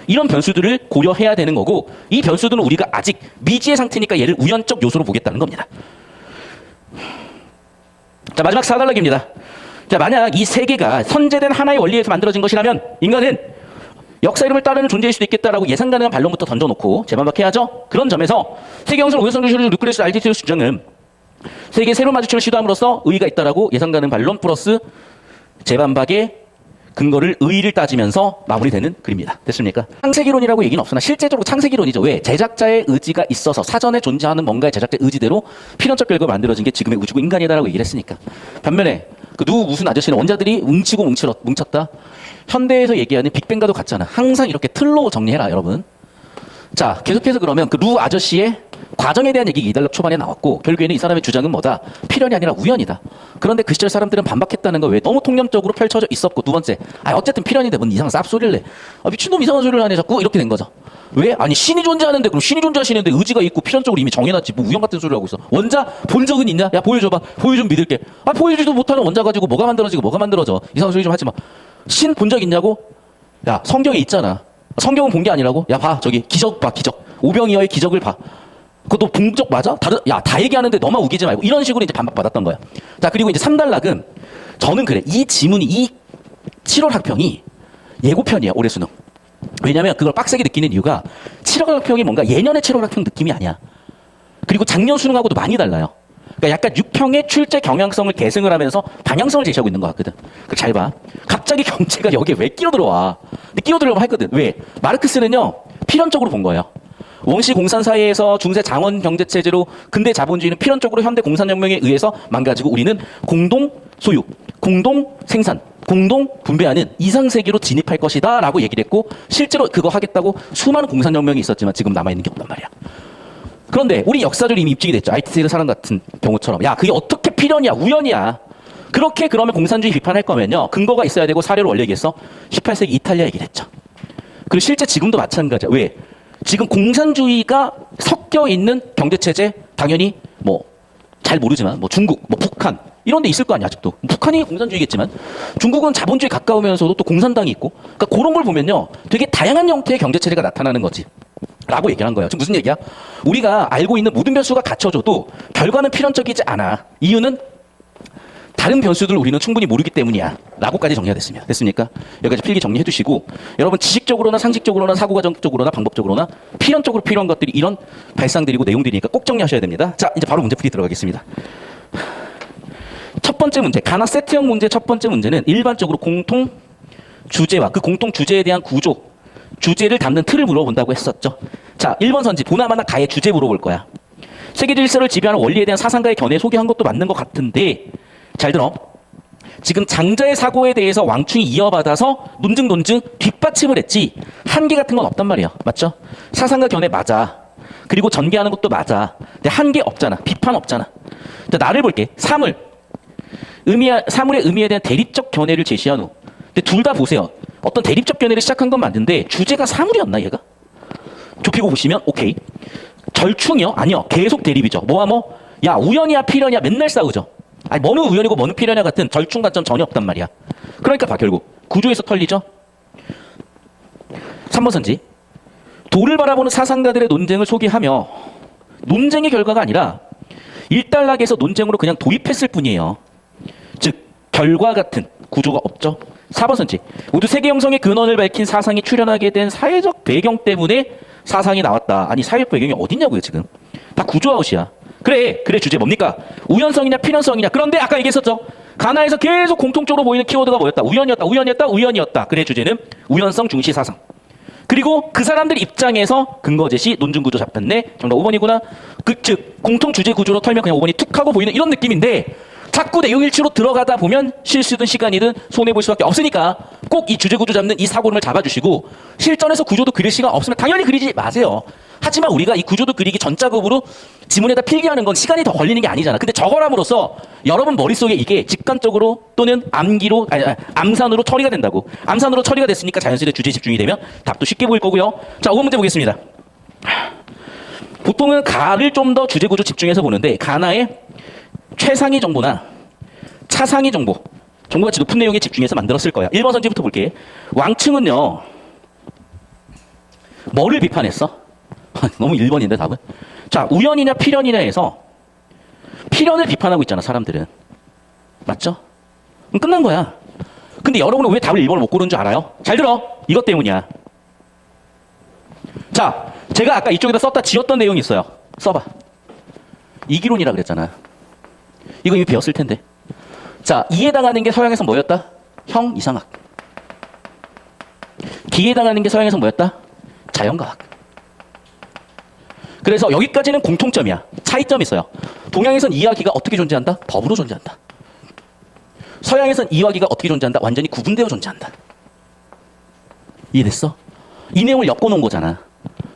이런 변수들을 고려해야 되는 거고 이 변수들은 우리가 아직 미지의 상태니까 얘를 우연적 요소로 보겠다는 겁니다. 자, 마지막 4단락입니다. 자, 만약 이 세계가 선제된 하나의 원리에서 만들어진 것이라면 인간은 역사 이름을 따르는 존재일 수도 있겠다라고 예상 가능한 반론부터 던져놓고 재반박해야죠. 그런 점에서 세계영상 우연성 주시를 루크레스 알티티우스 주장은 세계 새로 마주침을 시도함으로써 의의가 있다라고 예상 가능한 반론 플러스 재반박의 근거를 의의를 따지면서 마무리되는 글입니다. 됐습니까? 창세기론이라고 얘기는 없으나 실제적으로 창세기론이죠. 왜? 제작자의 의지가 있어서 사전에 존재하는 뭔가의 제작자의 의지대로 필연적 결과가 만들어진 게 지금의 우주고 인간이다라고 얘기를 했으니까. 반면에 그 누구 무슨 아저씨는 원자들이 뭉쳤다. 현대에서 얘기하는 빅뱅과도 같잖아. 항상 이렇게 틀로 정리해라, 여러분. 자, 계속해서 그러면 그 루 아저씨의 과정에 대한 얘기가 이달락 초반에 나왔고, 결국에는 이 사람의 주장은 뭐다? 필연이 아니라 우연이다. 그런데 그 시절 사람들은 반박했다는 거 왜? 너무 통념적으로 펼쳐져 있었고, 두 번째, 어쨌든 필연인데 뭔 이상한 쌉소리를 내. 미친놈 이상한 소리를 하네 자꾸 이렇게 된 거죠. 왜? 아니 신이 존재하는데, 그럼 신이 존재하시는데 의지가 있고 필연적으로 이미 정해놨지 뭐 우연 같은 소리를 하고 있어. 원자 본 적은 있냐? 야 보여줘봐. 보여주면 믿을게. 보여주지도 못하는 원자 가지고 뭐가 만들어지고 뭐가 만들어져. 이상한 소리 좀 하지 마. 신 본 적 있냐고? 야 성경에 있잖아. 성경은 본 게 아니라고? 야 봐 저기 기적 봐 기적. 오병이어의 기적을 봐. 그것도 본 적 맞아? 다 얘기하는데 너만 우기지 말고. 이런 식으로 이제 반박받았던 거야. 자 그리고 이제 3단락은 저는 그래. 이 지문이 이 7월 학평이 예고편이야 올해 수능. 왜냐면 그걸 빡세게 느끼는 이유가 7월 학평이 뭔가 예년의 7월 학평 느낌이 아니야. 그리고 작년 수능하고도 많이 달라요. 그러니까 약간 6평의 출제 경향성을 계승을 하면서 방향성을 제시하고 있는 것 같거든. 잘 봐. 갑자기 경제가 여기에 왜 끼어들어와. 근데 끼어들려고 했거든. 왜? 마르크스는요. 필연적으로 본 거예요. 원시 공산 사회에서 중세 장원 경제 체제로 근대 자본주의는 필연적으로 현대 공산혁명에 의해서 망가지고 우리는 공동 소유, 공동 생산, 공동 분배하는 이상세계로 진입할 것이다 라고 얘기를 했고 실제로 그거 하겠다고 수많은 공산혁명이 있었지만 지금 남아있는 게 없단 말이야. 그런데 우리 역사적으로 이미 입증이 됐죠. IT 사람 같은 경우처럼. 야 그게 어떻게 필연이야 우연이야. 그렇게 그러면 공산주의 비판할 거면요. 근거가 있어야 되고 사례로 원래 얘기했어. 18세기 이탈리아 얘기를 했죠. 그리고 실제 지금도 마찬가지야. 왜? 지금 공산주의가 섞여 있는 경제체제 당연히 뭐 잘 모르지만 뭐 중국, 뭐 북한 이런 데 있을 거 아니야 아직도. 북한이 공산주의겠지만 중국은 자본주의 가까우면서도 또 공산당이 있고 그러니까 그런 걸 보면요. 되게 다양한 형태의 경제체제가 나타나는 거지. 라고 얘기를 한 거예요. 지금 무슨 얘기야? 우리가 알고 있는 모든 변수가 갖춰져도 결과는 필연적이지 않아. 이유는 다른 변수들을 우리는 충분히 모르기 때문이야. 라고까지 정리가 됐습니까? 여기까지 필기 정리해 두시고 여러분 지식적으로나 상식적으로나 사고과정적으로나 방법적으로나 필연적으로 필요한 것들이 이런 발상들이고 내용들이니까 꼭 정리하셔야 됩니다. 자 이제 바로 문제 풀이 들어가겠습니다. 첫 번째 문제 가나 세트형 문제 첫 번째 문제는 일반적으로 공통 주제와 그 공통 주제에 대한 구조 주제를 담는 틀을 물어본다고 했었죠. 자 1번 선지 보나마나 가의 주제 물어볼 거야. 세계 질서를 지배하는 원리에 대한 사상가의 견해 소개한 것도 맞는 것 같은데 잘 들어. 지금 장자의 사고에 대해서 왕충이 이어받아서 논증 뒷받침을 했지 한계 같은 건 없단 말이야. 맞죠? 사상가 견해 맞아. 그리고 전개하는 것도 맞아. 근데 한계 없잖아. 비판 없잖아. 자, 나를 볼게. 사물의 의미에 대한 대립적 견해를 제시한 후. 근데 둘 다 보세요. 어떤 대립적 견해를 시작한 건 맞는데 주제가 사물이었나 얘가? 좁히고 보시면 오케이. 절충이요? 아니요. 계속 대립이죠. 뭐와 뭐? 야 우연이야 필연이야 맨날 싸우죠. 아니 뭐는 우연이고 뭐는 필연이야 같은 절충 관점 전혀 없단 말이야. 그러니까 봐 결국 구조에서 털리죠. 3번 선지 도를 바라보는 사상가들의 논쟁을 소개하며 논쟁의 결과가 아니라 일단락에서 논쟁으로 그냥 도입했을 뿐이에요. 즉 결과 같은 구조가 없죠. 4번 선지 모두 세계 형성의 근원을 밝힌 사상이 출현하게 된 사회적 배경 때문에 사상이 나왔다. 아니 사회적 배경이 어딨냐고요 지금. 다 구조아웃이야. 그래 주제 뭡니까? 우연성이냐 필연성이냐. 그런데 아까 얘기했었죠. 가나에서 계속 공통적으로 보이는 키워드가 뭐였다? 우연이었다. 그래 주제는 우연성 중시 사상. 그리고 그 사람들 입장에서 근거 제시 논증 구조 잡혔네. 정답 5번이구나. 즉 공통 주제 구조로 털면 그냥 5번이 툭 하고 보이는 이런 느낌인데 자꾸 내용 일치로 들어가다 보면 실수든 시간이든 손해볼 수밖에 없으니까 꼭 이 주제 구조 잡는 이 사고를 잡아주시고 실전에서 구조도 그릴 시간 없으면 당연히 그리지 마세요. 하지만 우리가 이 구조도 그리기 전 작업으로 지문에다 필기하는 건 시간이 더 걸리는 게 아니잖아. 근데 저거람으로써 여러분 머릿속에 이게 직관적으로 또는 암산으로 처리가 된다고. 암산으로 처리가 됐으니까 자연스레 주제에 집중이 되면 답도 쉽게 보일 거고요. 자 5번 문제 보겠습니다. 보통은 가를 좀 더 주제 구조 집중해서 보는데 가나의 최상위 정보나 차상위 정보가 높은 내용에 집중해서 만들었을 거야. 1번 선지부터 볼게. 왕층은요 뭐를 비판했어? 너무 1번인데 답은? 자 우연이냐 필연이냐 해서 필연을 비판하고 있잖아 사람들은. 맞죠? 그럼 끝난 거야. 근데 여러분은 왜 답을 1번을 못 고른 줄 알아요? 잘 들어. 이것 때문이야. 자 제가 아까 이쪽에다 썼다 지웠던 내용이 있어요. 써봐. 이기론이라 그랬잖아. 이거 이미 배웠을 텐데. 자, 이에 해당하는 게 서양에서 뭐였다? 형 이상학. 기에 해당하는 게 서양에서 뭐였다? 자연과학. 그래서 여기까지는 공통점이야. 차이점이 있어요. 동양에선 이야기가 어떻게 존재한다? 법으로 존재한다. 서양에선 이와 기가 어떻게 존재한다? 완전히 구분되어 존재한다. 이해됐어? 이 내용을 엮어놓은 거잖아.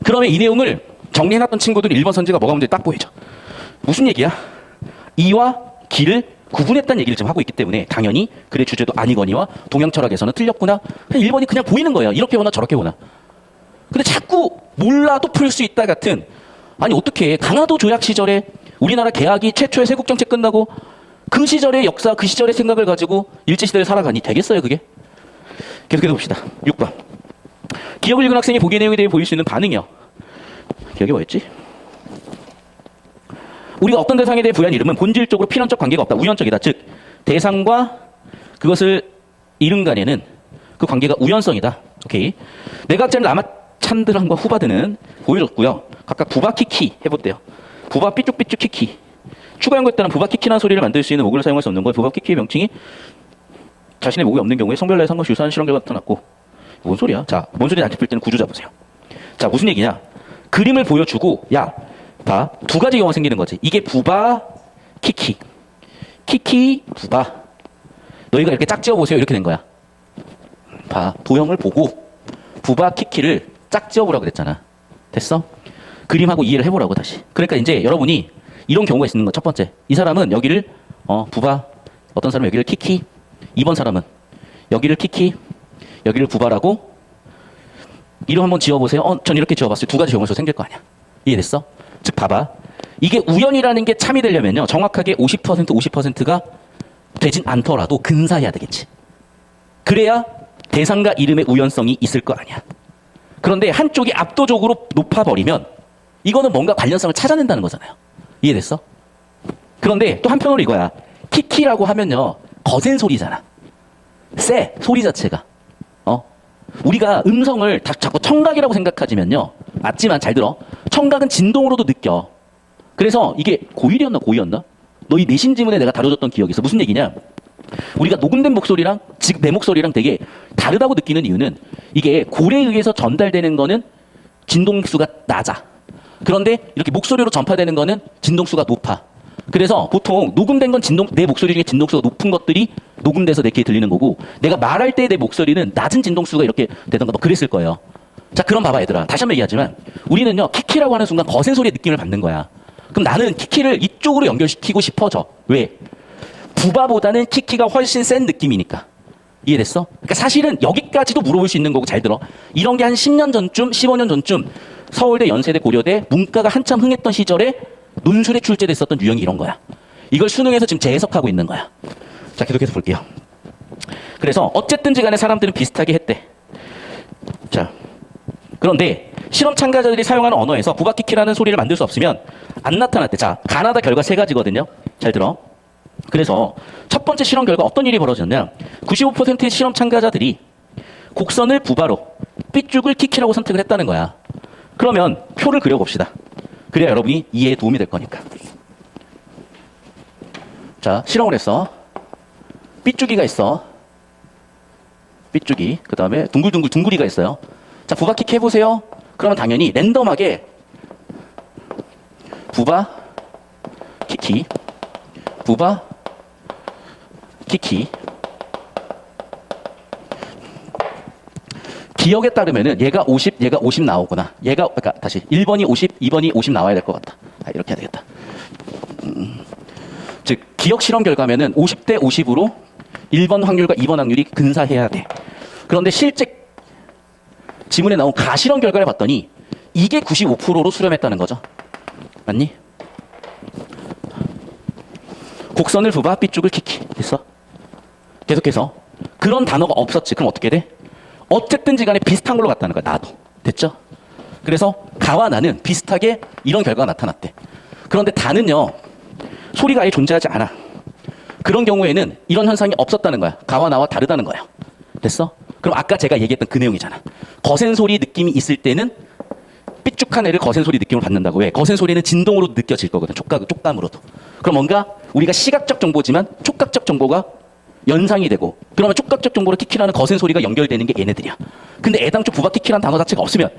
그러면 이 내용을 정리해놨던 친구들은 1번 선지가 뭐가 문제 딱 보이죠. 무슨 얘기야? 이와 기를 구분했다는 얘기를 지금 하고 있기 때문에 당연히 글의 주제도 아니거니와 동양 철학에서는 틀렸구나. 그냥 1번이 그냥 보이는 거예요. 이렇게 보나 저렇게 보나. 근데 자꾸 몰라도 풀 수 있다 같은, 아니 어떻게 강화도 조약 시절에 우리나라 개학이 최초의 세국정책 끝나고 그 시절의 역사, 그 시절의 생각을 가지고 일제시대를 살아가니 되겠어요 그게? 계속해서 봅시다. 6번. 기억을 읽은 학생이 보기의 내용에 대해 보일 수 있는 반응이요. 기억이 뭐였지? 우리가 어떤 대상에 대해 부여한 이름은 본질적으로 필연적 관계가 없다. 우연적이다. 즉 대상과 그것을 이룬 간에는 그 관계가 우연성이다. 오케이. 내각자는 라마찬드란과 후바드는 보여줬고요. 각각 부바키키 해봤대요. 부바 삐쭉삐쭉 키키. 추가 연구에 따른 부바 키키라는 소리를 만들 수 있는 모국을 사용할 수 없는 거예요. 부바 키키의 명칭이 자신의 목이 없는 경우에 성별나에 상관없이 유사한 실험 결과가 나타났고. 뭔 소리야? 자, 뭔 소리인지 안 짚을 때는 구조 잡으세요. 자, 무슨 얘기냐? 그림을 보여주고, 야, 봐. 두 가지 경우가 생기는 거지. 이게 부바, 키키. 키키, 부바. 너희가 이렇게 짝 지어보세요. 이렇게 된 거야. 봐. 도형을 보고, 부바, 키키를 짝 지어보라고 그랬잖아. 됐어? 그림하고 이해를 해보라고 다시. 그러니까 이제 여러분이 이런 경우가 있는 거. 첫 번째. 이 사람은 여기를, 부바. 어떤 사람은 여기를 키키. 2번 사람은 여기를 키키. 여기를 부바라고. 이름 한번 지어보세요. 전 이렇게 지어봤어요. 두 가지 경우에서 생길 거 아니야. 이해됐어? 즉 봐봐. 이게 우연이라는 게 참이 되려면요. 정확하게 50%가 되진 않더라도 근사해야 되겠지. 그래야 대상과 이름의 우연성이 있을 거 아니야. 그런데 한쪽이 압도적으로 높아버리면 이거는 뭔가 관련성을 찾아낸다는 거잖아요. 이해됐어? 그런데 또 한편으로 이거야. 키키라고 하면요. 거센 소리잖아. 세, 소리 자체가. 우리가 음성을 자꾸 청각이라고 생각하지만요. 맞지만 잘 들어. 청각은 진동으로도 느껴. 그래서 이게 고일이었나 고이였나? 너희 내신 지문에 내가 다뤄줬던 기억이 있어. 무슨 얘기냐? 우리가 녹음된 목소리랑 지금 내 목소리랑 되게 다르다고 느끼는 이유는 이게 골에 의해서 전달되는 거는 진동수가 낮아. 그런데 이렇게 목소리로 전파되는 거는 진동수가 높아. 그래서 보통 녹음된 건 내 목소리 중에 진동수가 높은 것들이 녹음돼서 내 귀에 들리는 거고, 내가 말할 때 내 목소리는 낮은 진동수가 이렇게 되던가 뭐 그랬을 거예요. 자, 그럼 봐봐 얘들아. 다시 한번 얘기하지만 우리는요 키키라고 하는 순간 거센 소리의 느낌을 받는 거야. 그럼 나는 키키를 이쪽으로 연결시키고 싶어져. 왜? 부바보다는 키키가 훨씬 센 느낌이니까. 이해됐어? 그러니까 사실은 여기까지도 물어볼 수 있는 거고, 잘 들어. 이런 게 한 10년 전쯤, 15년 전쯤 서울대, 연세대, 고려대 문과가 한참 흥했던 시절에 논술에 출제됐었던 유형이 이런 거야. 이걸 수능에서 지금 재해석하고 있는 거야. 자, 계속해서 볼게요. 그래서 어쨌든지 간에 사람들은 비슷하게 했대. 자, 그런데 실험 참가자들이 사용하는 언어에서 부바키키라는 소리를 만들 수 없으면 안 나타났대. 자, 가나다 결과 3가지거든요. 잘 들어. 그래서 첫 번째 실험 결과 어떤 일이 벌어졌냐. 95%의 실험 참가자들이 곡선을 부바로, 삐죽을 키키라고 선택을 했다는 거야. 그러면 표를 그려봅시다. 그래야 여러분이 이해에 도움이 될 거니까. 자, 실험을 했어. 삐죽이가 있어. 삐죽이. 그 다음에 둥글둥글 둥글이가 있어요. 자, 부바키키 해보세요. 그러면 당연히 랜덤하게 부바, 키키, 부바, 키키. 기억에 따르면은 얘가 50 나오구나. 그러니까 다시 1번이 50, 2번이 50 나와야 될 것 같다. 이렇게 해야 되겠다. 즉 기억 실험 결과면은 50대 50으로 1번 확률과 2번 확률이 근사해야 돼. 그런데 실제 지문에 나온 가실험 결과를 봤더니 이게 95%로 수렴했다는 거죠. 맞니? 곡선을 부바, 삐죽을 키키. 됐어? 계속해서 그런 단어가 없었지. 그럼 어떻게 돼? 어쨌든지 간에 비슷한 걸로 갔다는 거야. 나도. 됐죠? 그래서 가와 나는 비슷하게 이런 결과가 나타났대. 그런데 다는요. 소리가 아예 존재하지 않아. 그런 경우에는 이런 현상이 없었다는 거야. 가와 나와 다르다는 거야. 됐어? 그럼 아까 제가 얘기했던 그 내용이잖아. 거센 소리 느낌이 있을 때는 삐죽한 애를 거센 소리 느낌을 받는다고 해. 거센 소리는 진동으로 느껴질 거거든. 촉감으로도. 그럼 뭔가 우리가 시각적 정보지만 촉각적 정보가 연상이 되고, 그러면 촉각적 정보로 키키라는 거센 소리가 연결되는 게 얘네들이야. 근데 애당초 부바 키키라는 단어 자체가 없으면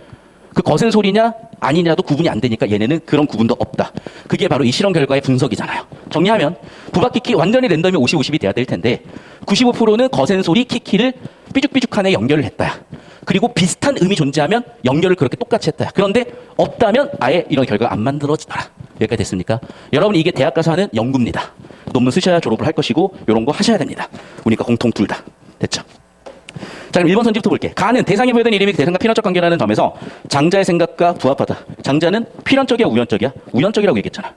그 거센 소리냐 아니냐도 구분이 안 되니까 얘네는 그런 구분도 없다. 그게 바로 이 실험 결과의 분석이잖아요. 정리하면 부바 키키 완전히 랜덤이 50, 50이 돼야 될 텐데 95%는 거센 소리, 키키를 삐죽삐죽한에 연결을 했다야. 그리고 비슷한 음이 존재하면 연결을 그렇게 똑같이 했다야. 그런데 없다면 아예 이런 결과가 안 만들어지더라. 여기까지 됐습니까? 여러분 이게 대학 가서 하는 연구입니다. 논문 쓰셔야 졸업을 할 것이고 이런 거 하셔야 됩니다. 우리가 공통 둘 다. 됐죠? 자, 그럼 1번 선지부터 볼게. 가는 대상이 부여된 이름이 대상과 필연적 관계라는 점에서 장자의 생각과 부합하다. 장자는 필연적이야, 우연적이야? 우연적이라고 얘기했잖아.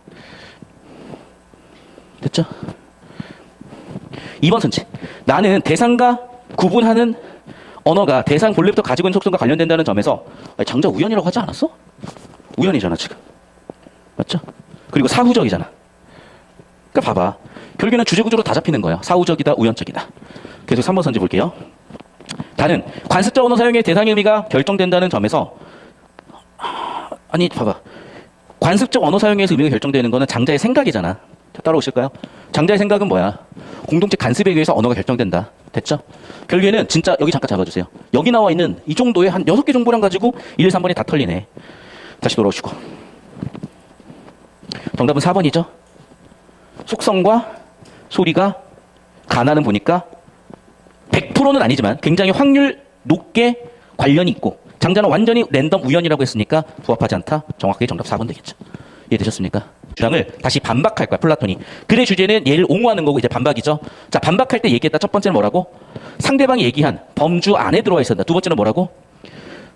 됐죠? 2번 선지. 나는 대상과 구분하는 언어가 대상 본래부터 가지고 있는 속성과 관련된다는 점에서 아니, 장자 우연이라고 하지 않았어? 우연이잖아 지금. 맞죠? 그리고 사후적이잖아. 그러니까 봐봐. 결국에는 주제구조로 다 잡히는 거예요. 사후적이다, 우연적이다. 계속 3번 선지 볼게요. 다는 관습적 언어 사용의 대상의 의미가 결정된다는 점에서 아니 봐봐. 관습적 언어 사용에서 의미가 결정되는 거는 장자의 생각이잖아. 따라오실까요? 장자의 생각은 뭐야? 공동체 간습에 의해서 언어가 결정된다. 됐죠? 결국에는 진짜 여기 잠깐 잡아주세요. 여기 나와 있는 이 정도의 한 6개 정보량 가지고 1, 2, 3번이 다 털리네. 다시 돌아오시고. 정답은 4번이죠? 속성과 소리가 가나는 보니까 100%는 아니지만 굉장히 확률 높게 관련이 있고 장자는 완전히 랜덤 우연이라고 했으니까 부합하지 않다. 정확하게 정답 4번 되겠죠. 이해되셨습니까? 주장을 다시 반박할 거야, 플라톤이. 글의 주제는 얘를 옹호하는 거고 이제 반박이죠. 자, 반박할 때 얘기했다. 첫 번째는 뭐라고? 상대방이 얘기한 범주 안에 들어와 있어야 된다. 두 번째는 뭐라고?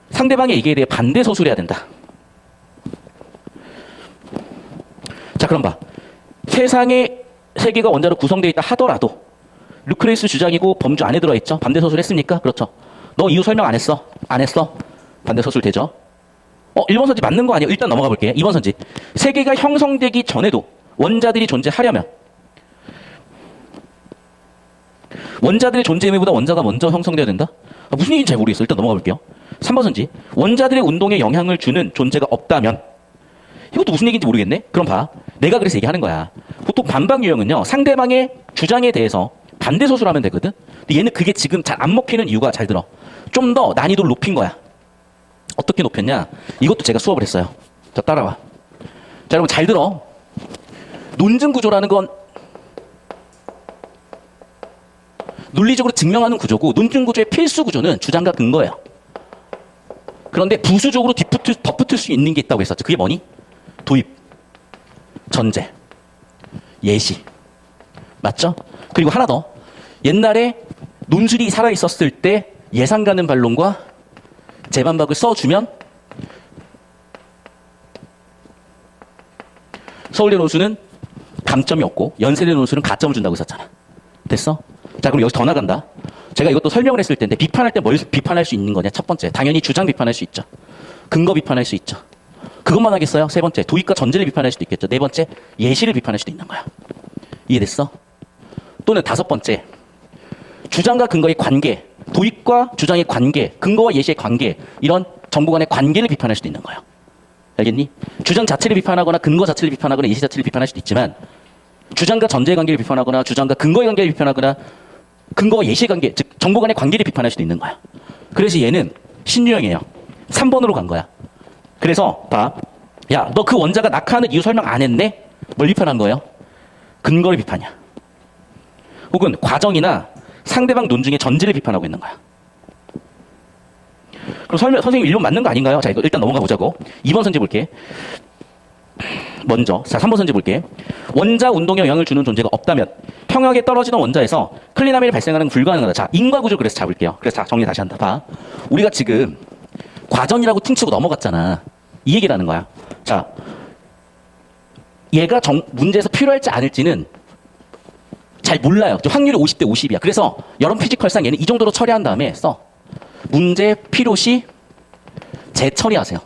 상대방의 얘기에 대해 반대 서술해야 된다. 자, 그럼 봐. 세상의 세계가 원자로 구성되어 있다 하더라도 루크레이스 주장이고 범주 안에 들어와 있죠. 반대 서술 했습니까? 그렇죠. 너 이유 설명 안 했어? 안 했어? 반대 서술 되죠. 1번 선지 맞는 거 아니에요? 일단 넘어가 볼게요. 2번 선지. 세계가 형성되기 전에도 원자들이 존재하려면 원자들의 존재 의미보다 원자가 먼저 형성돼야 된다? 무슨 얘기인지 잘 모르겠어요. 일단 넘어가 볼게요. 3번 선지. 원자들의 운동에 영향을 주는 존재가 없다면 이것도 무슨 얘기인지 모르겠네? 그럼 봐. 내가 그래서 얘기하는 거야. 보통 반박 유형은요. 상대방의 주장에 대해서 반대 서술하면 되거든? 근데 얘는 그게 지금 잘 안 먹히는 이유가 잘 들어. 좀 더 난이도를 높인 거야. 어떻게 높였냐? 이것도 제가 수업을 했어요. 자, 따라와. 자, 여러분 잘 들어. 논증 구조라는 건 논리적으로 증명하는 구조고 논증 구조의 필수 구조는 주장과 근거예요. 그런데 부수적으로 덧붙일 수 있는 게 있다고 했었죠. 그게 뭐니? 도입, 전제, 예시. 맞죠? 그리고 하나 더. 옛날에 논술이 살아있었을 때 예상 가는 반론과 재반박을 써주면 서울대 논술은 감점이 없고 연세대 논술은 가점을 준다고 했었잖아. 됐어? 자, 그럼 여기서 더 나간다. 제가 이것도 설명을 했을 텐데 비판할 때 뭘 비판할 수 있는 거냐? 첫 번째, 당연히 주장 비판할 수 있죠. 근거 비판할 수 있죠. 그것만 하겠어요? 세 번째, 도입과 전제를 비판할 수도 있겠죠. 네 번째, 예시를 비판할 수도 있는 거야. 이해됐어? 또는 다섯 번째, 주장과 근거의 관계, 도입과 주장의 관계, 근거와 예시의 관계, 이런 정보 간의 관계를 비판할 수도 있는 거예요. 알겠니? 주장 자체를 비판하거나 근거 자체를 비판하거나 예시 자체를 비판할 수도 있지만 주장과 전제의 관계를 비판하거나 주장과 근거의 관계를 비판하거나 근거와 예시의 관계, 즉 정보 간의 관계를 비판할 수도 있는 거야. 그래서 얘는 신유형이에요. 3번으로 간 거야. 그래서 봐. 야, 너 그 원자가 낙하하는 이유 설명 안 했네? 뭘 비판한 거예요? 근거를 비판이야. 혹은 과정이나 상대방 논증의 전제를 비판하고 있는 거야. 그럼 선생님 1번 맞는 거 아닌가요? 자, 이거 일단 넘어가 보자고. 2번 선지 볼게. 먼저, 자, 3번 선지 볼게. 원자 운동에 영향을 주는 존재가 없다면 평형에 떨어지는 원자에서 클리나멜이 발생하는 건 불가능하다. 자, 인과 구조 그래서 잡을게요. 그래서 자, 정리 다시 한다. 봐. 우리가 지금 과정이라고 퉁치고 넘어갔잖아. 이 얘기라는 거야. 자, 얘가 문제에서 필요할지 않을지는 잘 몰라요. 확률이 50대 50이야. 그래서 여론 피지컬상 얘는 이 정도로 처리한 다음에 써. 문제 필요시 재처리하세요.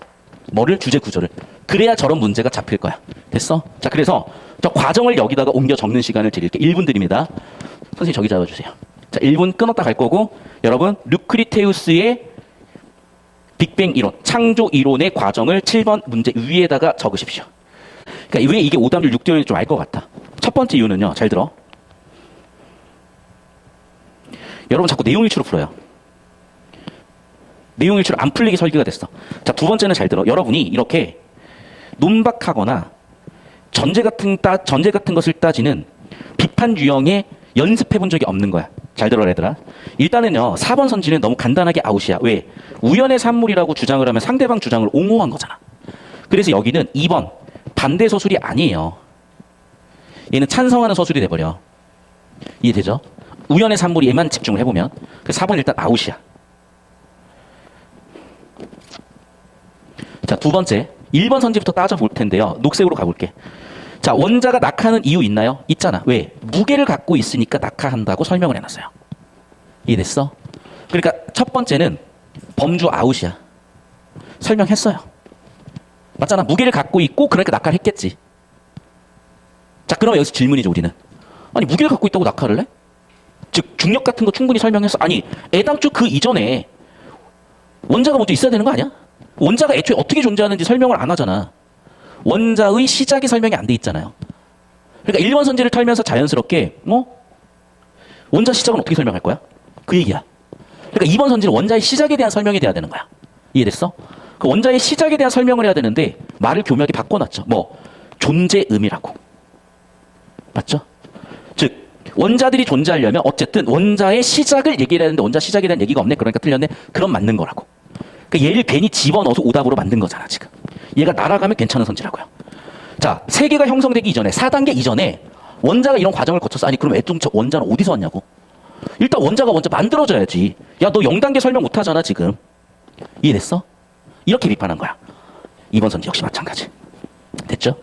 뭐를? 주제 구조를. 그래야 저런 문제가 잡힐 거야. 됐어? 자, 그래서 저 과정을 여기다가 옮겨 적는 시간을 드릴게. 1분 드립니다. 선생님 저기 잡아주세요. 자, 1분 끊었다 갈 거고 여러분 루크리테우스의 빅뱅 이론, 창조 이론의 과정을 7번 문제 위에다가 적으십시오. 그러니까 왜 이게 오답률 6대0인지 좀 알 것 같아. 첫 번째 이유는요. 잘 들어. 여러분 자꾸 내용 일치로 풀어요. 내용 일치로 안 풀리게 설계가 됐어. 자, 두 번째는 잘 들어. 여러분이 이렇게 논박하거나 전제 같은 것을 따지는 비판 유형에 연습해 본 적이 없는 거야. 잘 들어라 얘들아. 일단은요 4번 선지는 너무 간단하게 아웃이야. 왜? 우연의 산물이라고 주장을 하면 상대방 주장을 옹호한 거잖아. 그래서 여기는 2번 반대 서술이 아니에요. 얘는 찬성하는 서술이 돼버려. 이해되죠? 우연의 산물이 얘만 집중을 해보면 그 4번 일단 아웃이야. 자, 두 번째 1번 선지부터 따져볼 텐데요. 녹색으로 가볼게. 자, 원자가 낙하하는 이유 있나요? 있잖아. 왜? 무게를 갖고 있으니까 낙하한다고 설명을 해놨어요. 이해됐어? 그러니까 첫 번째는 범주 아웃이야. 설명했어요. 맞잖아. 무게를 갖고 있고 그러니까 낙하를 했겠지. 자, 그러면 여기서 질문이죠, 우리는. 아니, 무게를 갖고 있다고 낙하를 해? 즉, 중력 같은 거 충분히 설명했어. 아니, 애당초 그 이전에 원자가 먼저 있어야 되는 거 아니야? 원자가 애초에 어떻게 존재하는지 설명을 안 하잖아. 원자의 시작이 설명이 안 돼 있잖아요. 그러니까 1번 선지를 털면서 자연스럽게 원자 시작은 어떻게 설명할 거야? 그 얘기야. 그러니까 2번 선지는 원자의 시작에 대한 설명이 돼야 되는 거야. 이해됐어? 그 원자의 시작에 대한 설명을 해야 되는데 말을 교묘하게 바꿔놨죠. 존재음이라고. 맞죠? 즉 원자들이 존재하려면 어쨌든 원자의 시작을 얘기해야 되는데 원자 시작에 대한 얘기가 없네. 그러니까 틀렸네. 그럼 맞는 거라고. 그러니까 얘를 괜히 집어넣어서 오답으로 만든 거잖아 지금. 얘가 날아가면 괜찮은 선지라고요. 자, 세계가 형성되기 이전에 4단계 이전에 원자가 이런 과정을 거쳐서 아니 그럼 애초에 원자는 어디서 왔냐고. 일단 원자가 먼저 만들어져야지. 야, 너 0단계 설명 못하잖아 지금. 이해됐어? 이렇게 비판한 거야. 2번 선지 역시 마찬가지. 됐죠?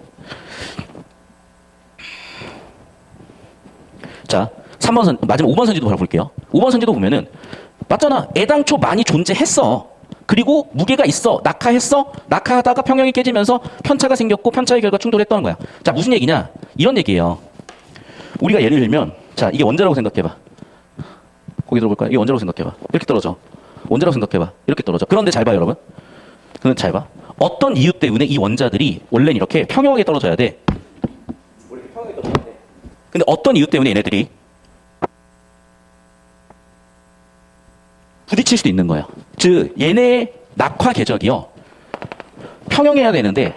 자, 3번 선, 마지막 5번 선지도 바라볼게요. 5번 선지도 보면은 맞잖아. 애당초 많이 존재했어. 그리고 무게가 있어. 낙하했어. 낙하하다가 평형이 깨지면서 편차가 생겼고 편차의 결과 충돌했다는 거야. 자, 무슨 얘기냐? 이런 얘기예요. 우리가 예를 들면 자, 이게 원자라고 생각해봐. 거기 들어볼까요? 이게 원자라고 생각해봐. 이렇게 떨어져. 원자라고 생각해봐. 이렇게 떨어져. 그런데 잘 봐, 여러분. 그런데 잘 봐. 어떤 이유 때문에 이 원자들이 원래는 이렇게 평형하게 떨어져야 돼. 원래 이렇게 평형하게 떨어져야 돼. 근데 어떤 이유 때문에 얘네들이 부딪힐 수도 있는 거예요. 즉 얘네의 낙화 궤적이요. 평형해야 되는데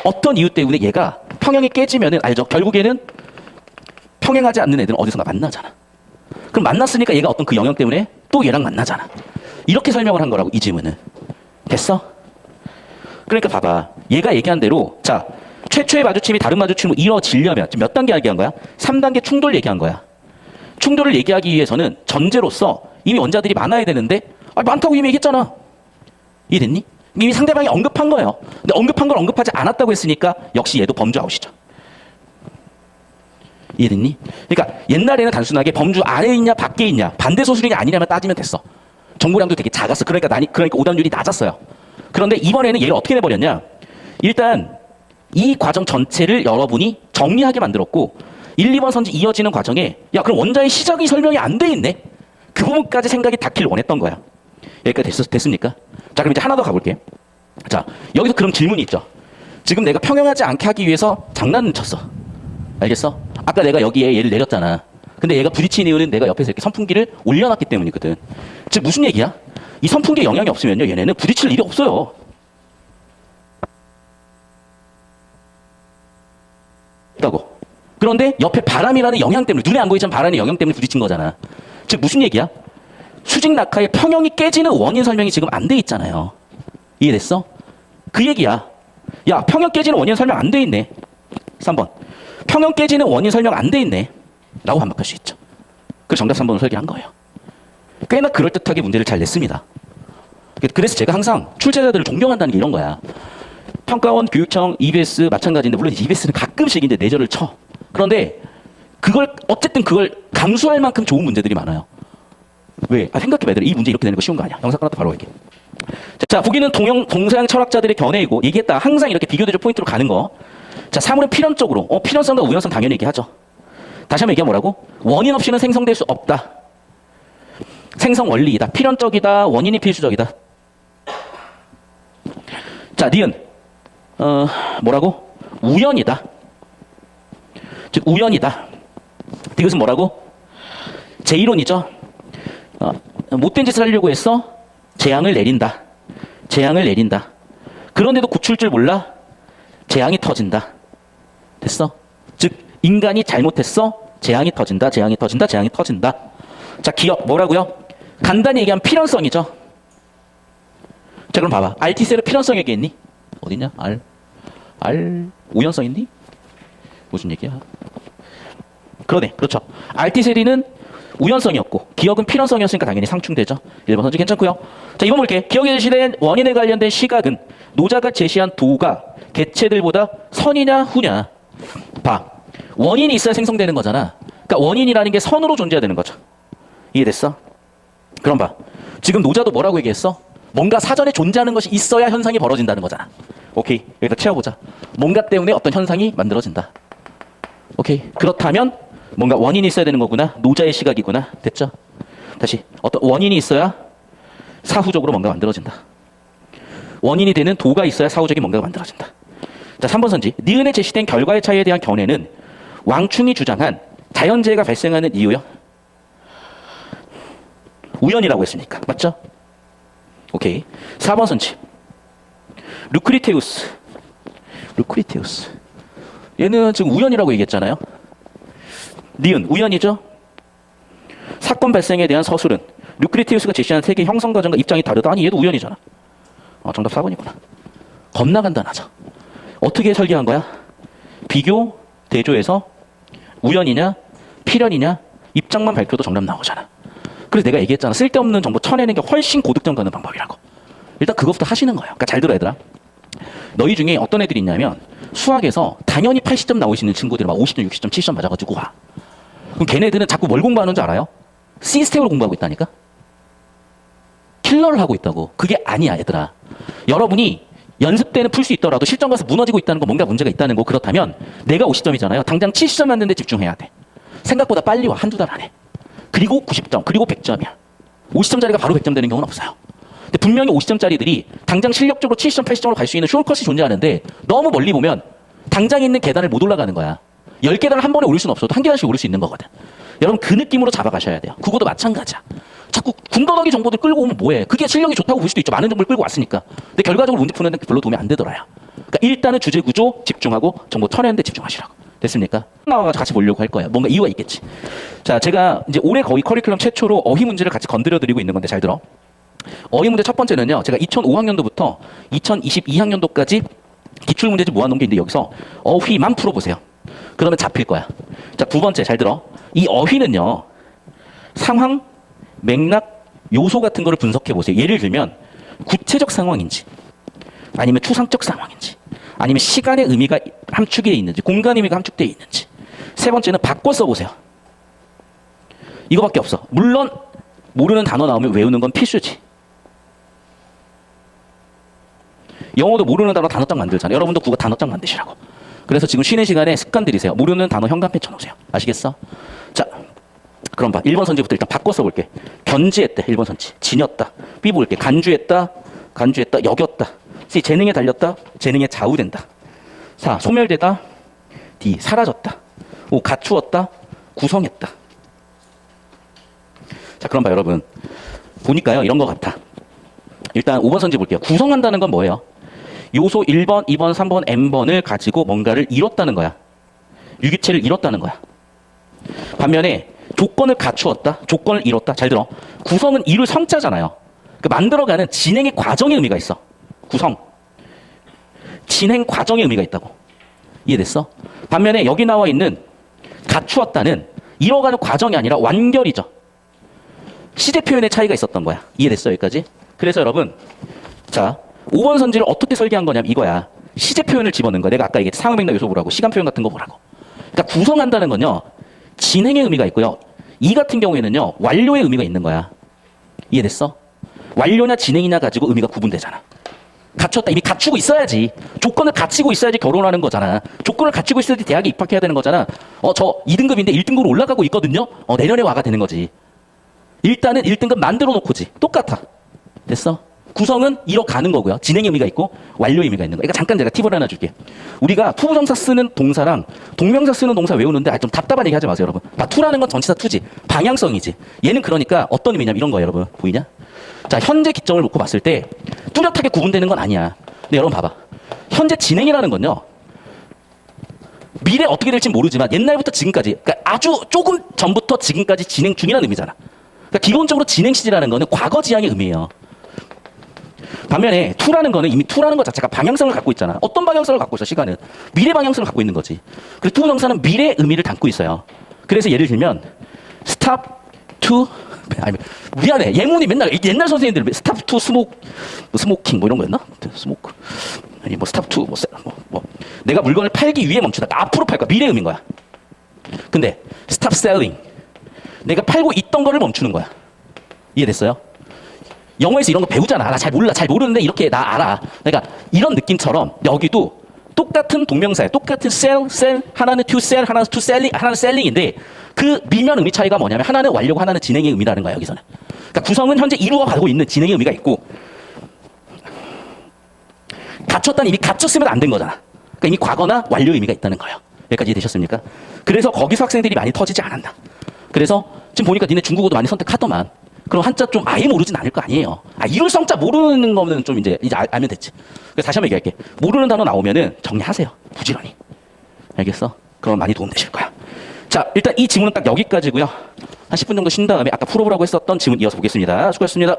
어떤 이유 때문에 얘가 평형이 깨지면은 알죠? 결국에는 평행하지 않는 애들은 어디선가 만나잖아. 그럼 만났으니까 얘가 어떤 그 영역 때문에 또 얘랑 만나잖아. 이렇게 설명을 한 거라고 이 지문은. 됐어? 그러니까 봐봐. 얘가 얘기한 대로 자 최초의 마주침이 다른 마주침으로 이뤄지려면 지금 몇 단계 얘기한 거야? 3단계 충돌 얘기한 거야. 충돌을 얘기하기 위해서는 전제로서 이미 원자들이 많아야 되는데 많다고 이미 얘기했잖아. 이해됐니? 이미 상대방이 언급한 거예요. 근데 언급한 걸 언급하지 않았다고 했으니까 역시 얘도 범주 아웃이죠. 이해됐니? 그러니까 옛날에는 단순하게 범주 아래에 있냐 밖에 있냐 반대 소수이냐 아니냐만 따지면 됐어. 정보량도 되게 작았어. 그러니까 오답률이 낮았어요. 그런데 이번에는 얘를 어떻게 내버렸냐? 일단 이 과정 전체를 여러분이 정리하게 만들었고 1, 2번 선지 이어지는 과정에 야 그럼 원자의 시작이 설명이 안 돼 있네. 그 부분까지 생각이 닿기를 원했던 거야. 여기까지 됐습니까? 자, 그럼 이제 하나 더 가볼게. 자, 여기서 그럼 질문이 있죠. 지금 내가 평형하지 않게 하기 위해서 장난을 쳤어. 알겠어? 아까 내가 여기에 얘를 내렸잖아. 근데 얘가 부딪힌 이유는 내가 옆에서 이렇게 선풍기를 올려놨기 때문이거든. 즉 무슨 얘기야? 이 선풍기에 영향이 없으면요 얘네는 부딪힐 일이 없어요. 있다고. 그런데 옆에 바람이라는 영향 때문에 눈에 안 보이지만 바람의 영향 때문에 부딪힌 거잖아. 즉 무슨 얘기야? 수직 낙하의 평형이 깨지는 원인 설명이 지금 안 돼 있잖아요. 이해됐어? 그 얘기야. 야 평형 깨지는 원인 설명 안 돼 있네. 3번. 평형 깨지는 원인 설명 안 돼 있네. 라고 반박할 수 있죠. 그래서 정답 3번을 설계한 거예요. 꽤나 그럴듯하게 문제를 잘 냈습니다. 그래서 제가 항상 출제자들을 존경한다는 게 이런 거야. 평가원, 교육청, EBS 마찬가지인데 물론 EBS는 가끔씩 이제 내절을 쳐. 그런데 어쨌든 그걸 감수할 만큼 좋은 문제들이 많아요. 왜? 생각해봐 얘들아. 이 문제 이렇게 내는 거 쉬운 거 아니야. 영상 끝났다 바로 할게. 자, 보기는 동서양 철학자들의 견해이고 얘기했다. 항상 이렇게 비교대조 포인트로 가는 거. 자, 사물은 필연적으로 필연성과 우연성 당연히 얘기하죠. 다시 한번 얘기하면 뭐라고? 원인 없이는 생성될 수 없다. 생성 원리이다. 필연적이다. 원인이 필수적이다. 자, 니은 뭐라고? 우연이다. 즉 우연이다. 이것은 뭐라고? 제 이론이죠. 못된 짓을 하려고 했어. 재앙을 내린다. 재앙을 내린다. 그런데도 고칠 줄 몰라. 재앙이 터진다. 됐어? 즉 인간이 잘못했어. 재앙이 터진다. 재앙이 터진다. 재앙이 터진다. 자, 기억 뭐라고요? 간단히 얘기하면 필연성이죠. 자, 그럼 봐봐. RT셀의 필연성 얘기했니? 어딨냐? 우연성 있니? 무슨 얘기야? 그러네. 그렇죠. RT세리는 우연성이었고 기억은 필연성이었으니까 당연히 상충되죠. 1번 선지 괜찮고요. 자, 2번 볼게. 기억에 제시된 원인에 관련된 시각은 노자가 제시한 도가 개체들보다 선이냐 후냐. 봐. 원인이 있어야 생성되는 거잖아. 그러니까 원인이라는 게 선으로 존재해야 되는 거죠. 이해됐어? 그럼 봐. 지금 노자도 뭐라고 얘기했어? 뭔가 사전에 존재하는 것이 있어야 현상이 벌어진다는 거잖아. 오케이. 여기다 채워보자. 뭔가 때문에 어떤 현상이 만들어진다. 오케이. 그렇다면 뭔가 원인이 있어야 되는 거구나. 노자의 시각이구나. 됐죠? 다시. 어떤 원인이 있어야 사후적으로 뭔가 만들어진다. 원인이 되는 도가 있어야 사후적인 뭔가가 만들어진다. 자, 3번 선지. 니은에 제시된 결과의 차이에 대한 견해는 왕충이 주장한 자연재해가 발생하는 이유요? 우연이라고 했으니까. 맞죠? 오케이. 4번 선지. 루크리테우스. 얘는 지금 우연이라고 얘기했잖아요. 니은 우연이죠. 사건 발생에 대한 서술은 루크리테우스가 제시한 세계 형성 과정과 입장이 다르다. 아니 얘도 우연이잖아. 정답 4번이구나. 겁나 간단하죠. 어떻게 설계한 거야? 비교, 대조해서 우연이냐 필연이냐 입장만 밝혀도 정답 나오잖아. 그래서 내가 얘기했잖아. 쓸데없는 정보 쳐내는 게 훨씬 고득점 가는 방법이라고. 일단 그것부터 하시는 거예요. 그러니까 잘 들어 얘들아. 너희 중에 어떤 애들이 있냐면 수학에서 당연히 80점 나오시는 친구들이 막 50점, 60점, 70점 맞아가지고 와. 그럼 걔네들은 자꾸 뭘 공부하는 줄 알아요? 시스템을 공부하고 있다니까? 킬러를 하고 있다고. 그게 아니야 얘들아. 여러분이 연습 때는 풀 수 있더라도 실전 가서 무너지고 있다는 거 뭔가 문제가 있다는 거. 그렇다면 내가 50점이잖아요. 당장 70점 맞는 데 집중해야 돼. 생각보다 빨리 와. 한두 달 안에. 그리고 90점, 그리고 100점이야. 50점짜리가 바로 100점 되는 경우는 없어요. 근데 분명히 50점짜리들이 당장 실력적으로 70점, 80점으로 갈 수 있는 숏컷이 존재하는데 너무 멀리 보면 당장 있는 계단을 못 올라가는 거야. 10계단을 한 번에 오를 수는 없어도 한 계단씩 오를 수 있는 거거든. 여러분 그 느낌으로 잡아가셔야 돼요. 국어도 마찬가지야. 자꾸 군더더기 정보들 끌고 오면 뭐해. 그게 실력이 좋다고 볼 수도 있죠. 많은 정보를 끌고 왔으니까. 근데 결과적으로 문제 푸는 데 별로 도움이 안 되더라요. 그러니까 일단은 주제 구조 집중하고 정보 쳐내는 데 집중하시라고. 됐습니까? 나와가지고 같이 보려고 할 거예요. 뭔가 이유가 있겠지. 자, 제가 이제 올해 거의 커리큘럼 최초로 어휘 문제를 같이 건드려 드리고 있는 건데 잘 들어. 어휘 문제 첫 번째는요. 제가 2005학년도부터 2022학년도까지 기출문제집 모아놓은 게 있는데 여기서 어휘만 풀어보세요. 그러면 잡힐 거야. 자, 두 번째 잘 들어. 이 어휘는요. 상황, 맥락, 요소 같은 거를 분석해 보세요. 예를 들면 구체적 상황인지 아니면 추상적 상황인지 아니면 시간의 의미가 함축되어 있는지 공간 의미가 함축되어 있는지. 세 번째는 바꿔 써보세요. 이거밖에 없어. 물론 모르는 단어 나오면 외우는 건 필수지. 영어도 모르는 단어 단어장 만들잖아요. 여러분도 국어 단어장 만드시라고. 그래서 지금 쉬는 시간에 습관 들이세요. 모르는 단어 현관펜 쳐놓으세요. 아시겠어? 자, 그럼 봐. 1번 선지부터 일단 바꿔 써볼게. 견지했대. 1번 선지. 지녔다. B 볼게. 간주했다. 여겼다. C. 재능에 달렸다. 재능에 좌우된다. 4. 소멸되다. D. 사라졌다. 5. 갖추었다. 구성했다. 자, 그럼 봐 여러분. 보니까요. 이런 것 같아. 일단 5번 선지 볼게요. 구성한다는 건 뭐예요? 요소 1번, 2번, 3번, n번을 가지고 뭔가를 이뤘다는 거야. 유기체를 이뤘다는 거야. 반면에 조건을 갖추었다, 조건을 이뤘다. 잘 들어. 구성은 이룰 성자잖아요. 그 만들어가는 진행의 과정의 의미가 있어. 구성. 진행 과정의 의미가 있다고. 이해됐어? 반면에 여기 나와 있는 갖추었다는 이뤄가는 과정이 아니라 완결이죠. 시제 표현의 차이가 있었던 거야. 이해됐어? 여기까지? 그래서 여러분, 자, 5번 선지를 어떻게 설계한 거냐면 이거야. 시제 표현을 집어넣은 거야. 내가 아까 얘기했지. 상황 맥락 요소 보라고. 시간 표현 같은 거 보라고. 그러니까 구성한다는 건요. 진행의 의미가 있고요. 이 같은 경우에는요. 완료의 의미가 있는 거야. 이해됐어? 완료냐 진행이냐 가지고 의미가 구분되잖아. 갖췄다. 이미 갖추고 있어야지. 조건을 갖추고 있어야지 결혼하는 거잖아. 조건을 갖추고 있어야지 대학에 입학해야 되는 거잖아. 저 2등급인데 1등급으로 올라가고 있거든요. 내년에 와가 되는 거지. 일단은 1등급 만들어 놓고지. 똑같아. 됐어? 구성은 이뤄가는 거고요. 진행의 의미가 있고 완료의 의미가 있는 거. 그러니까 잠깐 제가 팁을 하나 줄게. 우리가 투부정사 쓰는 동사랑 동명사 쓰는 동사 외우는데 좀 답답한 얘기 하지 마세요, 여러분. 투라는 건 전치사 투지. 방향성이지. 얘는 그러니까 어떤 의미냐면 이런 거예요, 여러분. 보이냐? 자, 현재 기점을 놓고 봤을 때 뚜렷하게 구분되는 건 아니야. 근데 여러분 봐봐. 현재 진행이라는 건요. 미래 어떻게 될지 모르지만 옛날부터 지금까지, 그러니까 아주 조금 전부터 지금까지 진행 중이라는 의미잖아. 그러니까 기본적으로 진행시제라는 거는 과거 지향의 의미예요. 반면에 to라는 거는 이미 to라는 것 자체가 방향성을 갖고 있잖아. 어떤 방향성을 갖고 있어, 시간은? 미래 방향성을 갖고 있는 거지. 그래서 to 명사는 미래 의미를 담고 있어요. 그래서 예를 들면 stop to 아니, 미안해. 예문이 맨날 옛날 선생님들 stop to smoke 스모킹 뭐 이런 거였나? 스모크 아니 뭐 stop to 뭐 내가 물건을 팔기 위해 멈추다. 앞으로 팔 거야. 미래 의미인 거야. 근데 stop selling 내가 팔고 있던 거를 멈추는 거야. 이해됐어요? 영어에서 이런 거 배우잖아. 나 잘 몰라. 잘 모르는데 이렇게 나 알아. 그러니까 이런 느낌처럼 여기도 똑같은 동명사야. 똑같은 sell, 하나는 to sell, 하나는 to selling, 하나는 selling인데 그 미묘한 의미 차이가 뭐냐면 하나는 완료고 하나는 진행의 의미라는 거야, 여기서는. 그러니까 구성은 현재 이루어 가고 있는 진행의 의미가 있고 갖췄다는 이미 갖췄으면 안 된 거잖아. 그러니까 이미 과거나 완료 의미가 있다는 거예요. 여기까지 되셨습니까? 그래서 거기서 학생들이 많이 터지지 않았나. 그래서 지금 보니까 니네 중국어도 많이 선택하더만. 그럼 한자 좀 아예 모르진 않을 거 아니에요. 이룰 성자 모르는 거는 좀 이제 알면 됐지. 그래서 다시 한번 얘기할게. 모르는 단어 나오면은 정리하세요. 부지런히. 알겠어? 그럼 많이 도움 되실 거야. 자, 일단 이 지문은 딱 여기까지고요. 한 10분 정도 쉰 다음에 아까 풀어보라고 했었던 지문 이어서 보겠습니다. 수고하셨습니다.